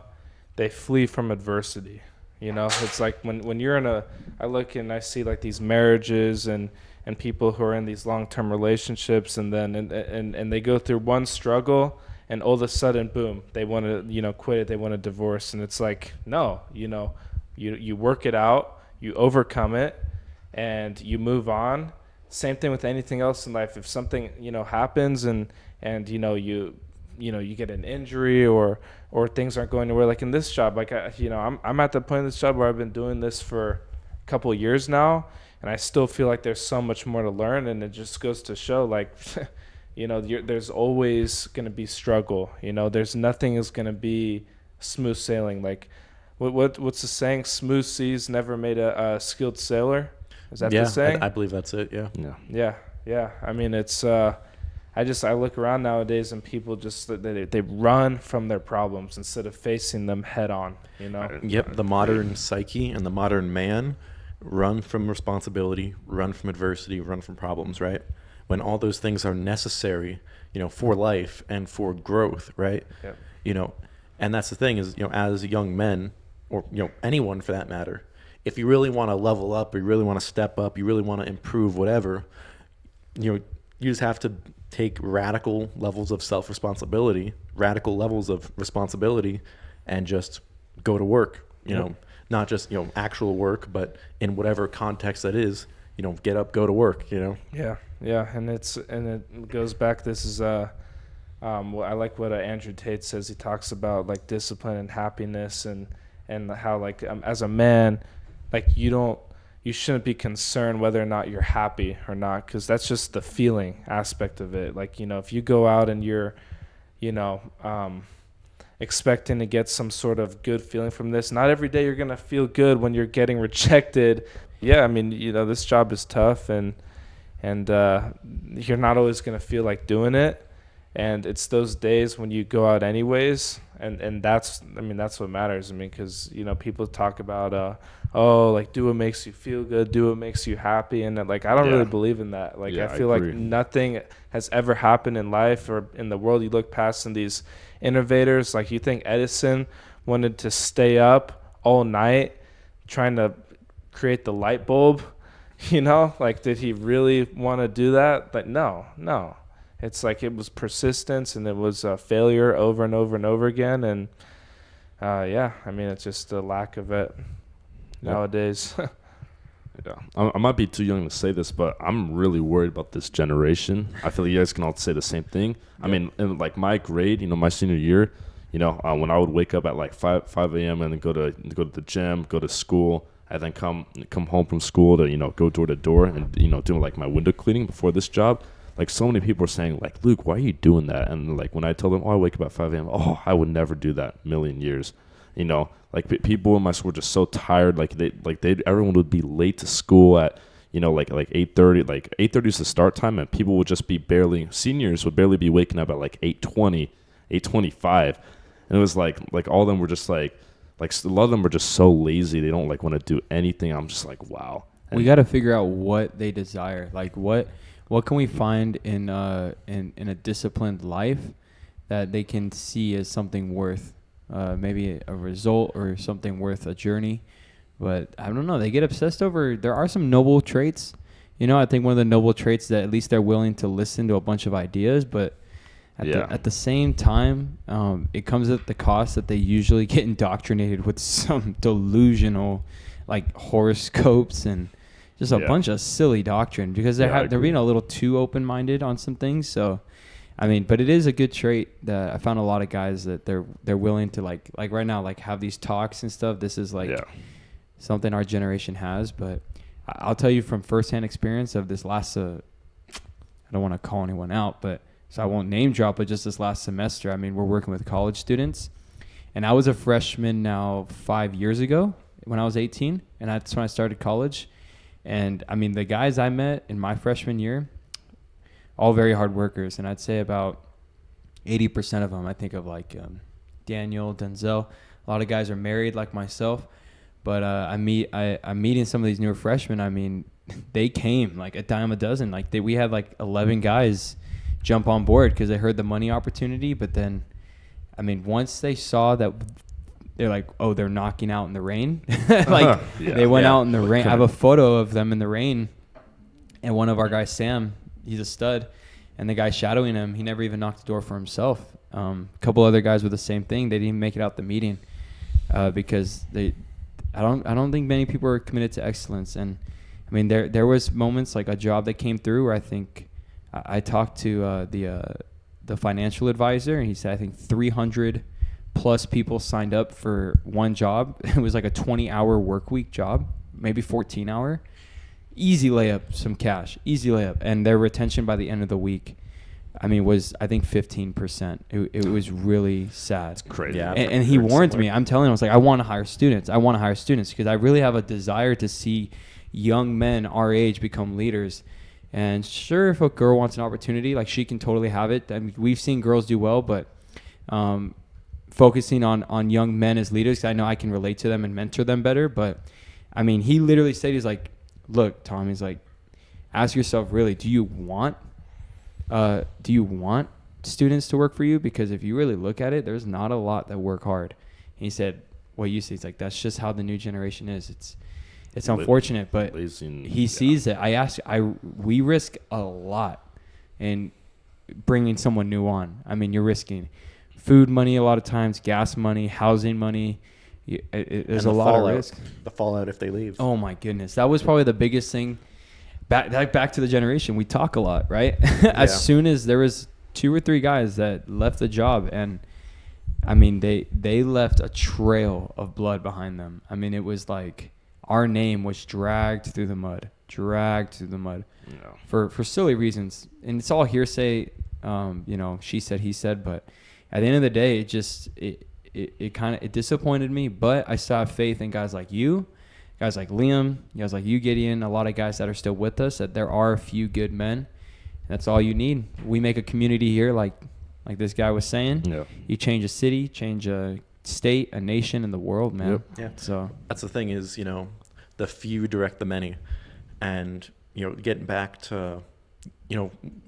they flee from adversity. It's like when you're in I look and I see like these marriages and people who are in these long-term relationships, and then and they go through one struggle, and all of a sudden, boom, they want to quit it, they want to divorce. And it's like, no, you work it out, you overcome it, and you move on. Same thing with anything else in life. If something happens and you get an injury or things aren't going nowhere, like in this job, like I'm at the point in this job where I've been doing this for a couple of years now, and I still feel like there's so much more to learn. And it just goes to show, like, there's always going to be struggle. There's nothing is going to be smooth sailing. Like, what's the saying? Smooth seas never made a skilled sailor. Is that the saying? I believe that's it. Yeah. I mean, it's I look around nowadays and people just they run from their problems instead of facing them head on. Yep. The modern psyche and the modern man run from responsibility, run from adversity, run from problems, right? When all those things are necessary, for life and for growth, right? Yep. And that's the thing is, as young men, or anyone for that matter, if you really want to level up, or you really want to step up, you really want to improve, whatever, you just have to take radical levels of self-responsibility, radical levels of responsibility, and just go to work. Not just actual work, but in whatever context that is. Get up, go to work. Yeah, and it goes back. This is I like what Andrew Tate says. He talks about like discipline and happiness, and how like as a man, like you shouldn't be concerned whether or not you're happy or not, because that's just the feeling aspect of it. Like if you go out and you're expecting to get some sort of good feeling from this, not every day you're gonna feel good when you're getting rejected. Yeah, I mean, this job is tough, and you're not always gonna feel like doing it. And it's those days when you go out anyways, and that's what matters. I mean, because people talk about oh, like, do what makes you feel good, do what makes you happy, and like, I don't Yeah. really believe in that. Like, Yeah, I I feel like agree. nothing has ever happened in life or in the world. You look past and these innovators, like, you think Edison wanted to stay up all night trying to create the light bulb? Like, did he really want to do that? Like, no. It's like it was persistence, and it was a failure over and over and over again. And yeah, I mean, it's just a lack of it nowadays. Yeah, I might be too young to say this, but I'm really worried about this generation. I feel like you guys can all say the same thing. I mean, in like my grade, my senior year, when I would wake up at like 5 a.m. and then go to the gym, go to school, and then come home from school to go door to door and do like my window cleaning before this job. Like, so many people are saying, like, Luke, why are you doing that? And like, when I tell them, oh, I wake up at 5 a.m., oh, I would never do that a million years. Like, people in my school were just so tired. Like, everyone would be late to school at, like 8:30. Like, 8:30 is the start time, and people would just be seniors would barely be waking up at like 8:20, 8:25. And it was like all of them were just like a lot of them were just so lazy. They don't like want to do anything. I'm just like, wow. We got to figure out what they desire. Like, what can we find in a disciplined life that they can see as something worth maybe a result or something worth a journey. But I don't know. They get obsessed over. There are some noble traits. I think one of the noble traits is that at least they're willing to listen to a bunch of ideas. But at the same time, it comes at the cost that they usually get indoctrinated with some delusional, like, horoscopes and just a bunch of silly doctrine because they're being a little too open-minded on some things. So, I mean, but it is a good trait that I found a lot of guys that they're willing to like right now, like, have these talks and stuff. This is like something our generation has. But I'll tell you from firsthand experience of this last, I don't want to call anyone out, but so I won't name drop, but just this last semester, I mean, we're working with college students, and I was a freshman now 5 years ago when I was 18, and that's when I started college. And I mean, the guys I met in my freshman year, all very hard workers. And I'd say about 80% of them, I think of like Daniel, Denzel. A lot of guys are married like myself. But I'm meeting some of these newer freshmen. I mean, they came like a dime a dozen. Like we had like 11 guys jump on board because they heard the money opportunity. But then, I mean, once they saw that, they're like, oh, they're knocking out in the rain. They went out in the rain. I have a photo of them in the rain. And one of our guys, Sam, he's a stud. And the guy shadowing him, he never even knocked the door for himself. A couple other guys were the same thing. They didn't even make it out the meeting because I don't think many people are committed to excellence. And I mean, there was moments like a job that came through where I think I talked to the financial advisor, and he said I think 300 plus people signed up for one job. It was like a 20-hour work week job, maybe 14-hour. Easy layup, some cash, easy layup. And their retention by the end of the week, I mean, was, I think, 15%. It was really sad. It's crazy. Yeah, And he warned me. I'm telling him, I was like, I want to hire students. Because I really have a desire to see young men our age become leaders. And sure, if a girl wants an opportunity, like, she can totally have it. I mean, we've seen girls do well, but focusing on young men as leaders, I know I can relate to them and mentor them better. But, I mean, he literally said, he's like, look, Tom, he's like, ask yourself, really, do you want students to work for you? Because if you really look at it, there's not a lot that work hard. And he said, what you see, it's like, that's just how the new generation is. It's unfortunate, but he sees it. We risk a lot in bringing someone new on. I mean, you're risking food money a lot of times, gas money, housing money. There's a lot of risk. The fallout if they leave. Oh my goodness, that was probably the biggest thing. Back to the generation, we talk a lot, right? As soon as there was 2 or 3 guys that left the job, and I mean, they left a trail of blood behind them. I mean, it was like our name was dragged through the mud, for silly reasons, and it's all hearsay. She said, he said, but at the end of the day, it kind of disappointed me. But I still have faith in guys like you, guys like Liam, guys like you, Gideon, a lot of guys that are still with us, that there are a few good men. That's all you need. We make a community here like like this guy was saying. Yeah. You change a city, change a state, a nation, and the world, man. Yep. Yeah. So That's the thing is, the few direct the many. And, getting back to,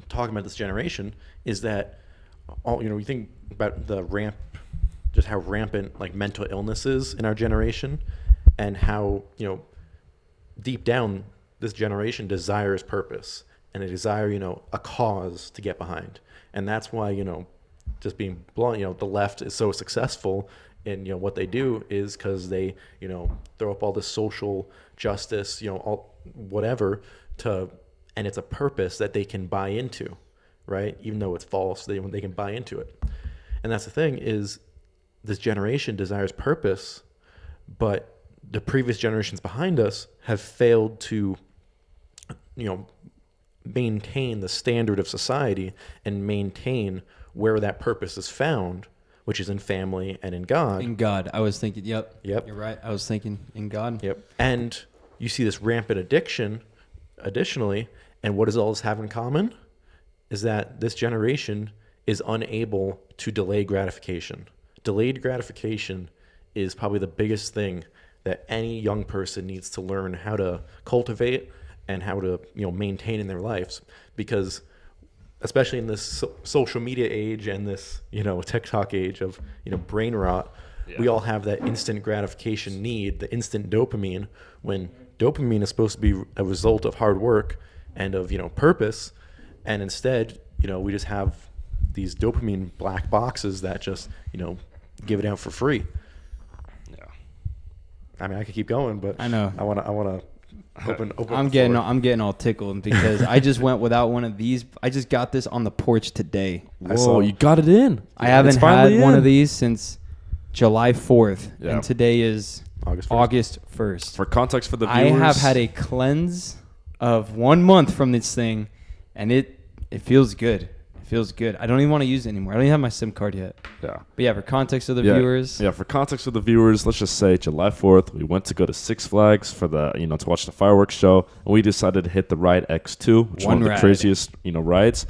talking about this generation is that you think about just how rampant like mental illness is in our generation, and how, deep down this generation desires purpose, and they desire, a cause to get behind. And that's why, just being blunt, the left is so successful in, what they do is because they, throw up all this social justice, all whatever and it's a purpose that they can buy into, right? Even though it's false, they can buy into it. And that's the thing is, this generation desires purpose, but the previous generations behind us have failed to, maintain the standard of society and maintain where that purpose is found, which is in family and in God. in God, I was thinking, yep. Yep. You're right. I was thinking in God. Yep. And you see this rampant addiction additionally, and what does all this have in common? Is that this generation is unable to delay gratification. Delayed gratification is probably the biggest thing that any young person needs to learn how to cultivate and how to maintain in their lives, because especially in this social media age and this TikTok age of brain rot, we all have that instant gratification need, the instant dopamine, when dopamine is supposed to be a result of hard work and of purpose, and instead we just have these dopamine black boxes that just give it out for free. Yeah. I mean, I could keep going, but I know. I want to open. I'm getting all tickled because I just went without one of these. I just got this on the porch today. Whoa, you got it in. I haven't It's had finally one in. of these since July 4th, Yeah. and today is August 1st. August 1st. For context for the I viewers, have had a cleanse of 1 month from this thing, and it feels good. It feels good. I don't even want to use it anymore. I don't even have my SIM card yet. Yeah. But yeah, for context of the viewers, Yeah, for context of the viewers, let's just say July 4th, we went to go to Six Flags for the, to watch the fireworks show, and we decided to hit the ride X2, which is one of the ride. craziest, rides.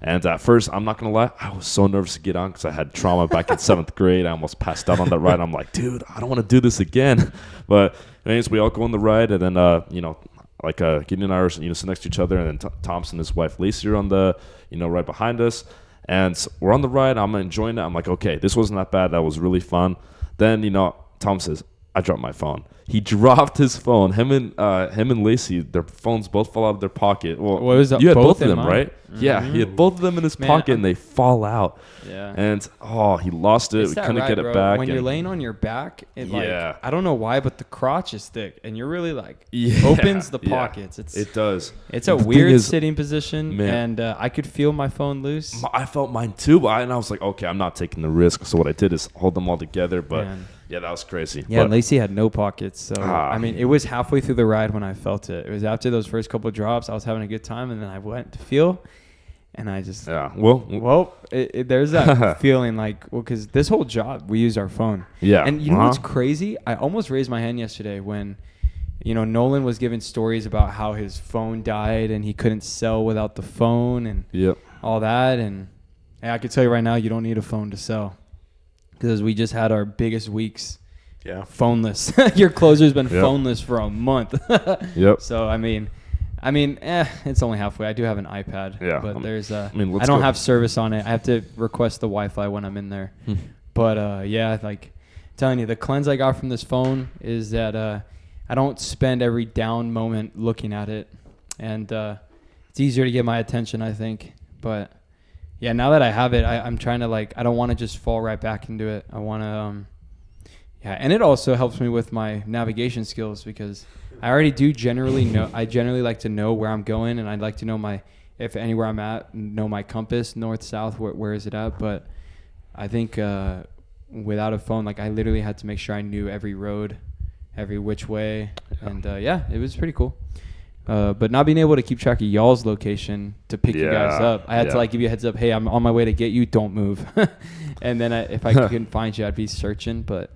And at first, I'm not going to lie, I was so nervous to get on because I had trauma back in 7th grade. I almost passed out on that ride. I'm like, dude, I don't want to do this again. But anyways, we all go on the ride, and then, Gideon and I are, sit next to each other, and then Thompson and his wife Lacey are on the, right behind us. And we're on the ride. I'm enjoying it. I'm like, okay, this wasn't that bad. That was really fun. Then, Tom says, I dropped my phone. He dropped his phone. Him and Lacey, their phones both fall out of their pocket. Well, What was that, you had both both of in them, mine? right? Yeah, he had both of them in his Man, pocket, and they fall out. yeah. And, he lost it. It's We that couldn't ride, get it bro. back. When you're and- laying on your back, it Yeah. I don't know why, but the crotch is thick, and you're really Yeah, opens the yeah. pockets. It does. It's a The thing weird is, sitting position, man. and I could feel my phone loose. I felt mine too, but and I was like, okay, I'm not taking the risk. So what I did is hold them all together. But Man. yeah, that was crazy. Yeah, But, Lacey had no pockets. So, Ah. I mean, it was halfway through the ride when I felt it. It was after those first couple drops. I was having a good time, and then I went to feel, and I just, yeah. Well, there's that feeling because this whole job, we use our phone. yeah. And you know what's crazy? I almost raised my hand yesterday when, Nolan was giving stories about how his phone died and he couldn't sell without the phone and Yep. all that. And I can tell you right now, you don't need a phone to sell because we just had our biggest weeks Yeah. phoneless. Your closer's been Yep. phoneless for a month. Yep. So, I mean, it's only halfway. I do have an iPad. Yeah, But there's let's I don't go. have service on it. I have to request the Wi-Fi when I'm in there. But, yeah, telling you, the cleanse I got from this phone is that I don't spend every down moment looking at it. And it's easier to get my attention, I think. But, yeah, now that I have it, I'm trying to, I don't want to just fall right back into it. I want to, yeah, and it also helps me with my navigation skills because I already do generally know. I generally like to know where I'm going, and I'd like to know if anywhere I'm at, know my compass, north, south, where is it at. But I think without a phone, I literally had to make sure I knew every road, every which way, and yeah, it was pretty cool. But not being able to keep track of y'all's location to pick you guys up, I had to give you a heads up. Hey, I'm on my way to get you. Don't move. And then if I couldn't find you, I'd be searching. But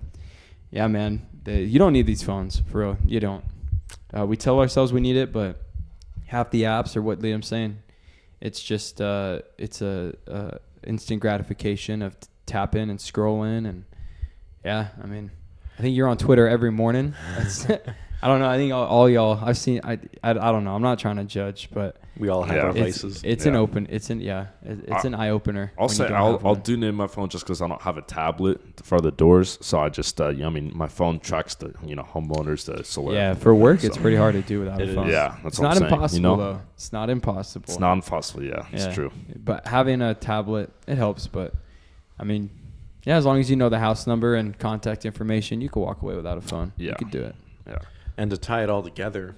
yeah, man, you don't need these phones for real. You don't. We tell ourselves we need it, but half the apps are what Liam's saying. It's just it's a instant gratification of tap in and scroll in, and yeah, I mean, I think you're on Twitter every morning. That's, I don't know. I think all y'all I've seen. I don't know. I'm not trying to judge, but We all have our vices. it's an an eye opener. I'll say I'll do name my phone just because I don't have a tablet for the doors, so I just my phone tracks the homeowners, the solar. Yeah, for work it's pretty hard to do without It a is. phone. Yeah, that's It's what not I'm saying, impossible though. It's not impossible. It's not impossible. Yeah, it's true. But having a tablet, it helps. But I mean, yeah, as long as you know the house number and contact information, you can walk away without a phone. Yeah. You could do it. Yeah. And to tie it all together,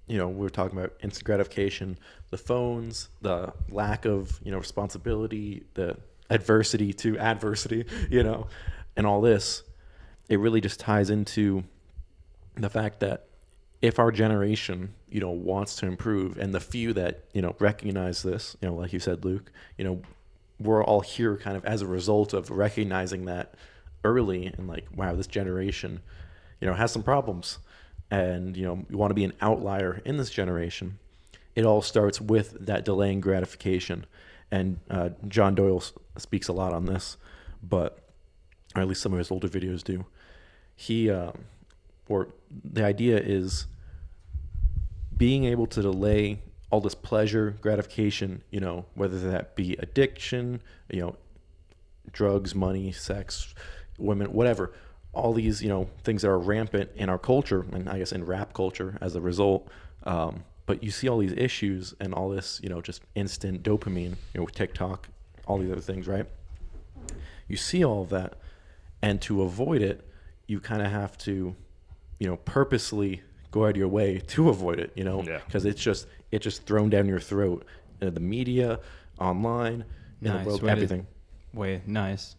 we're talking about instant gratification, the phones, the lack of, responsibility, the adversity to adversity, and all this. It really just ties into the fact that if our generation, wants to improve, and the few that, recognize this, like you said, Luke, we're all here kind of as a result of recognizing that early and like, wow, this generation, has some problems. And, you want to be an outlier in this generation. It all starts with that delaying gratification. And John Doyle speaks a lot on this, or at least some of his older videos do. The idea is being able to delay all this pleasure, gratification, whether that be addiction, drugs, money, sex, women, whatever. All these, things that are rampant in our culture, and I guess in rap culture as a result. But you see all these issues and all this, just instant dopamine, with TikTok, all these other things, right? You see all of that, and to avoid it, you kind of have to, purposely go out of your way to avoid it, because it's just thrown down your throat. The media, online, in the world, everything. Nice.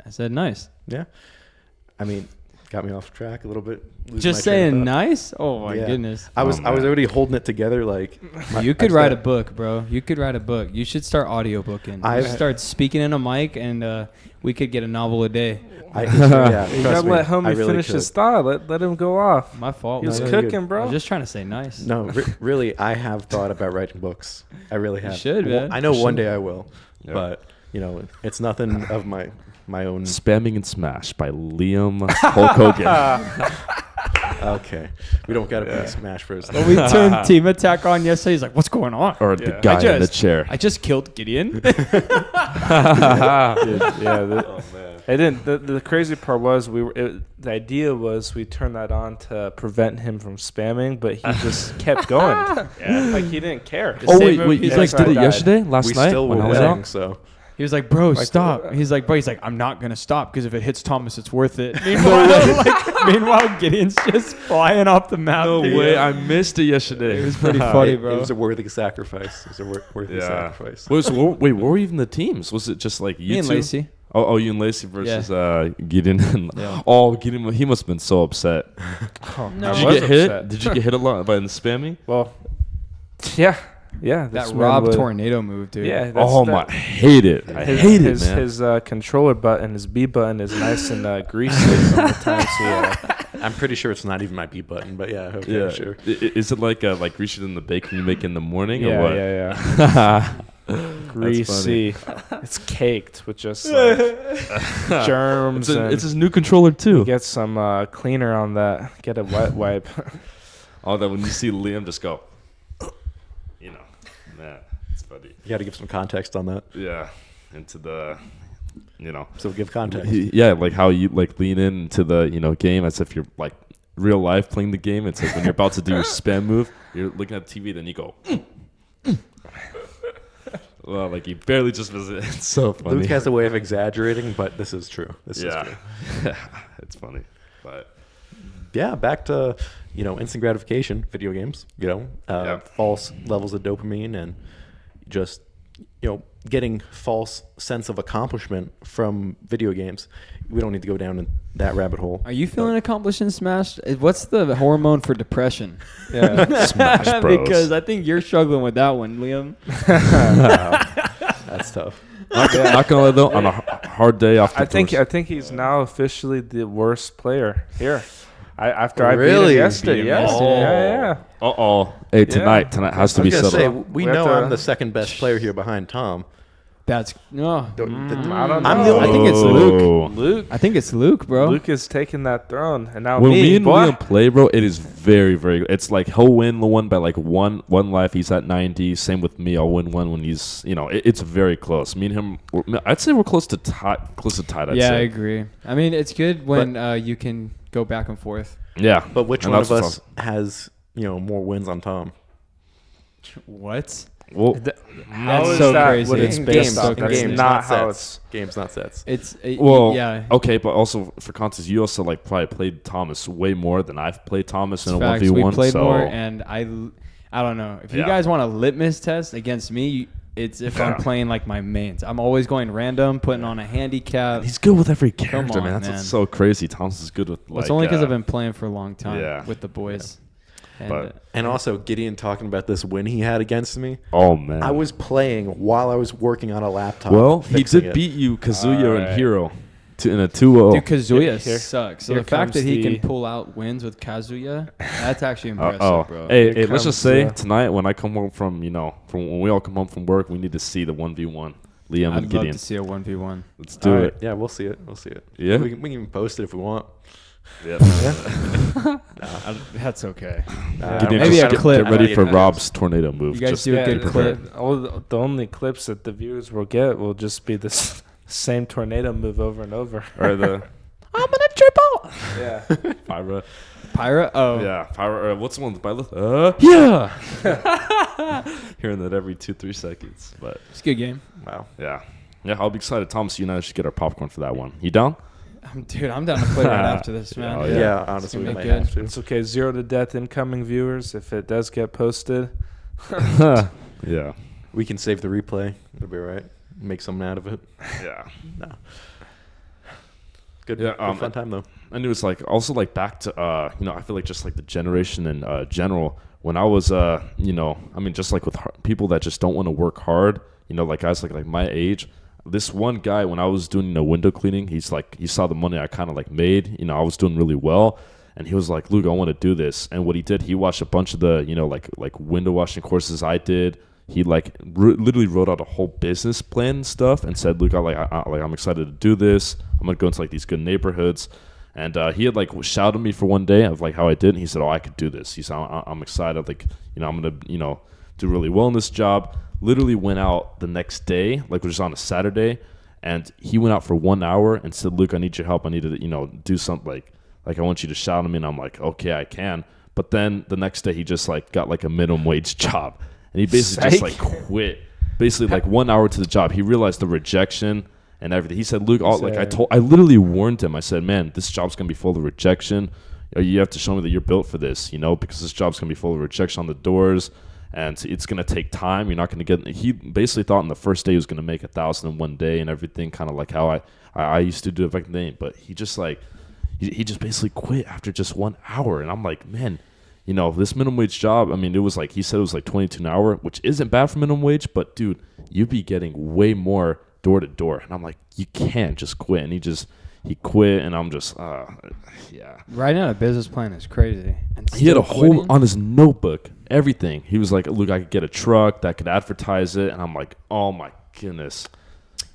I said nice. Yeah. I mean, got me off track a little bit. Just saying nice? Oh my goodness. I was already holding it together like you could write a book, bro. You could write a book. You should start audiobooking. You should start speaking in a mic, and we could get a novel a day. You gotta let homie finish his thought. Let him go off. My fault. He was man. cooking, bro. I was just trying to say nice. No, really, I have thought about writing books. I really have. You should, man. I know one day I will, but it's nothing of my own. Spamming and Smash by Liam Hulk Hogan. Okay, we don't gotta play Smash first. Well, we turned Team Attack on yesterday. He's like, "What's going on?" Or the guy in the chair. I just killed Gideon. Dude, it didn't. The crazy part was the idea was we turned that on to prevent him from spamming, but he just kept going. Like he didn't care. Oh wait, he's like did it yesterday, last night still when I were was winning, out. so. He was like, "Bro, stop." He's like, I'm not gonna stop because if it hits Thomas, it's worth it. Meanwhile, Gideon's just flying off the map. No way, I missed it yesterday. It was pretty funny, bro. It was a worthy sacrifice. It was a worthy sacrifice. Wait, what were even the teams? Was it just like you Me and two? Lacey. Oh, you and Lacey versus Gideon. Gideon, he must have been so upset. No, Did you get hit? Did you get hit a lot by the spamming? Well, yeah. That Rob tornado move, dude. Yeah. I hate it. I hate it, man. His controller button, his B button, is nice and greasy sometimes. I'm pretty sure it's not even my B button, but yeah, okay, sure. Is it like greasy in the bacon you make in the morning, or what? Yeah. Greasy. It's caked with just like germs. It's his new controller too. Get some cleaner on that. Get a wet wipe. All that when you see Liam just go. It's funny. You got to give some context on that. Yeah, into the, So give context. Like how you like lean into the game as if you're like real life playing the game. It's like when you're about to do your spam move, you're looking at the TV, then you go. Well, like you barely just visit. It's so funny. Luke has a way of exaggerating, but this is true. This is true. It's funny, but yeah, back to instant gratification, video games. False levels of dopamine and just getting false sense of accomplishment from video games. We don't need to go down in that rabbit hole. Are you feeling accomplished in Smash? What's the hormone for depression? Yeah, Smash Bros. Because I think you're struggling with that one, Liam. That's tough. Not gonna lie though, on a hard day off. I think he's now officially the worst player here. After I beat Really? him yesterday. Beat him Yeah. yesterday? Yeah. Hey, Yeah. tonight has to I be was gonna say, settled. we We have know to- I'm the second best player here behind Tom. That's no. I don't know. I'm the only- I think it's Oh. Luke. Luke. I think it's Luke, bro. Luke is taking that throne, and now When me me, and boy. Liam play, bro, it is very, very good. It's like he'll win the one by like one life. He's at 90. Same with me. I'll win one when he's, it's very close. Me and him, I'd say we're close to tied. I'd yeah, I say. agree. I mean, it's good when you can go back and forth. Yeah. But which And one that's of what's us has more wins on Tom? What? Well, How That's is so that crazy. what it's In based games, on? in That's games, not not how sets. Games, not sets. It's well, yeah. okay, but also for context, you also like probably played Thomas way more than I've played Thomas in a Facts. 1v1. We played so more, and I don't know if you Yeah. guys want a litmus test against me. It's if I'm Yeah. playing like my mains. I'm always going random, putting on a handicap. he's good with every character, on, man. That's man. what's so crazy. Thomas is good with. Well, it's like, only because I've been playing for a long time yeah. with the boys. And, But- And also, Gideon talking about this win he had against me. Oh man. I was playing while I was working on a laptop. Well, he fixing did it. beat you, Kazuya Alright. and Hero, in a 2-0. dude, Kazuya Here- sucks. So here the fact that comes he the- can pull out wins with Kazuya, that's actually impressive, bro. Hey, Here let's just comes, say tonight when I come home from when we all come home from work, we need to see the 1v1, Liam I'd and love Gideon. to see a 1v1. Let's do All right, it. Yeah, we'll see it. We'll see it. Yeah? We can even post it if we want. Yeah. That's okay. Gideon, Maybe just a get, clip. Get ready for Yeah. Rob's tornado move. You guys Just do a Yeah, good be clip. prepared. The only clips that the viewers will get will just be this same tornado move over and over. Or the I'm gonna triple. Yeah. Pyra. Pyra. Oh, Yeah, Pyra. What's the one by the? Yeah. Hearing that every 2-3 seconds, but it's a good game. Wow. yeah, I'll be excited. Thomas, you and I should get our popcorn for that one. You down? Dude, I'm down to play right after this, man. Oh, Yeah, yeah. honestly, we gonna might be good. have to. It's okay. 0 to death incoming viewers. If it does get posted, Yeah. We can save the replay. It'll be all right. Make something out of it. Yeah. Good, Yeah, good fun time though. And it was like also like back to I feel like just like the generation in general when I was just like with people that just don't want to work hard, like guys like my age. This one guy, when I was doing window cleaning, he saw the money I kind of like made. I was doing really well, and he was like, "Luke, I want to do this." And what he did, he watched a bunch of the like window washing courses I did. He literally wrote out a whole business plan and stuff, and said, "Luke, I'm excited to do this. I'm gonna go into like these good neighborhoods." And he had like shouted at me for one day of like how I did, and he said, "Oh, I could do this." He said, "I'm excited. Like I'm gonna do really well in this job." Literally went out the next day, like which was on a Saturday, and he went out for 1 hour and said, "Luke, I need your help. I need to do something like I want you to shout at me." And I'm like, "Okay, I can." But then the next day he just like got like a minimum wage job, and he basically just like quit. Basically like 1 hour to the job, he realized the rejection and everything. He said, "Luke, I literally warned him. I said, man, this job's gonna be full of rejection. You have to show me that you're built for this, because this job's gonna be full of rejection on the doors." And it's going to take time. You're not going to get. He basically thought in the first day he was going to make 1,000 in one day and everything, kind of like how I used to do it back then. But he just he just basically quit after just 1 hour. And I'm like, man, this minimum wage job. I mean, it was like he said it was like 22 an hour, which isn't bad for minimum wage. But dude, you'd be getting way more door to door. And I'm like, you can't just quit. And he quit, and I'm just yeah. Writing out a business plan is crazy. And He had a still quitting? whole on his notebook, everything. He was like, "Look, I could get a truck that could advertise it," and I'm like, "Oh my goodness."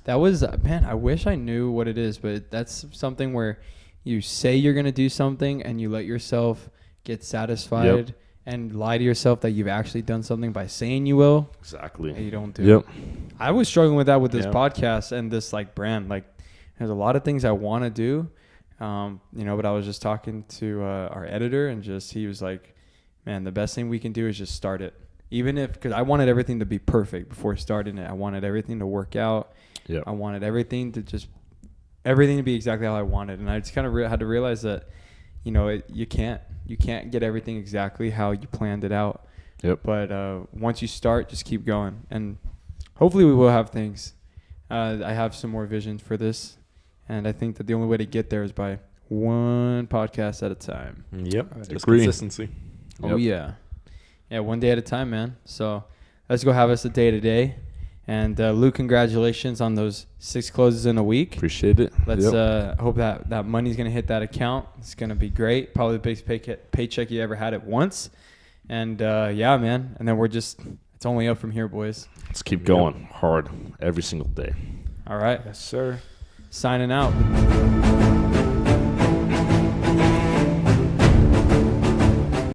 That was man. I wish I knew what it is, but that's something where you say you're gonna do something and you let yourself get satisfied and lie to yourself that you've actually done something by saying you will. Exactly. And you don't do. Yep. I was struggling with that with this Yeah. podcast and this like brand. Like, there's a lot of things I want to do, but I was just talking to our editor, and he was like, "Man, the best thing we can do is just start it." Even because I wanted everything to be perfect before starting it. I wanted everything to work out. Yeah. I wanted everything to be exactly how I wanted, and I just kind of had to realize that, you can't get everything exactly how you planned it out. Yep. But once you start, just keep going, and hopefully we will have things. I have some more visions for this, and I think that the only way to get there is by one podcast at a time. Yep. Just Agree. consistency. Oh yeah, one day at a time, man. So let's go have us a day today, And Luke, congratulations on those 6 closes in a week. Appreciate it. Let's Yep. hope that money's going to hit that account. It's going to be great. Probably the biggest paycheck you ever had at once. And yeah, man. And then it's only up from here, boys. Let's keep going hard every single day. All right. Yes, sir. Signing out.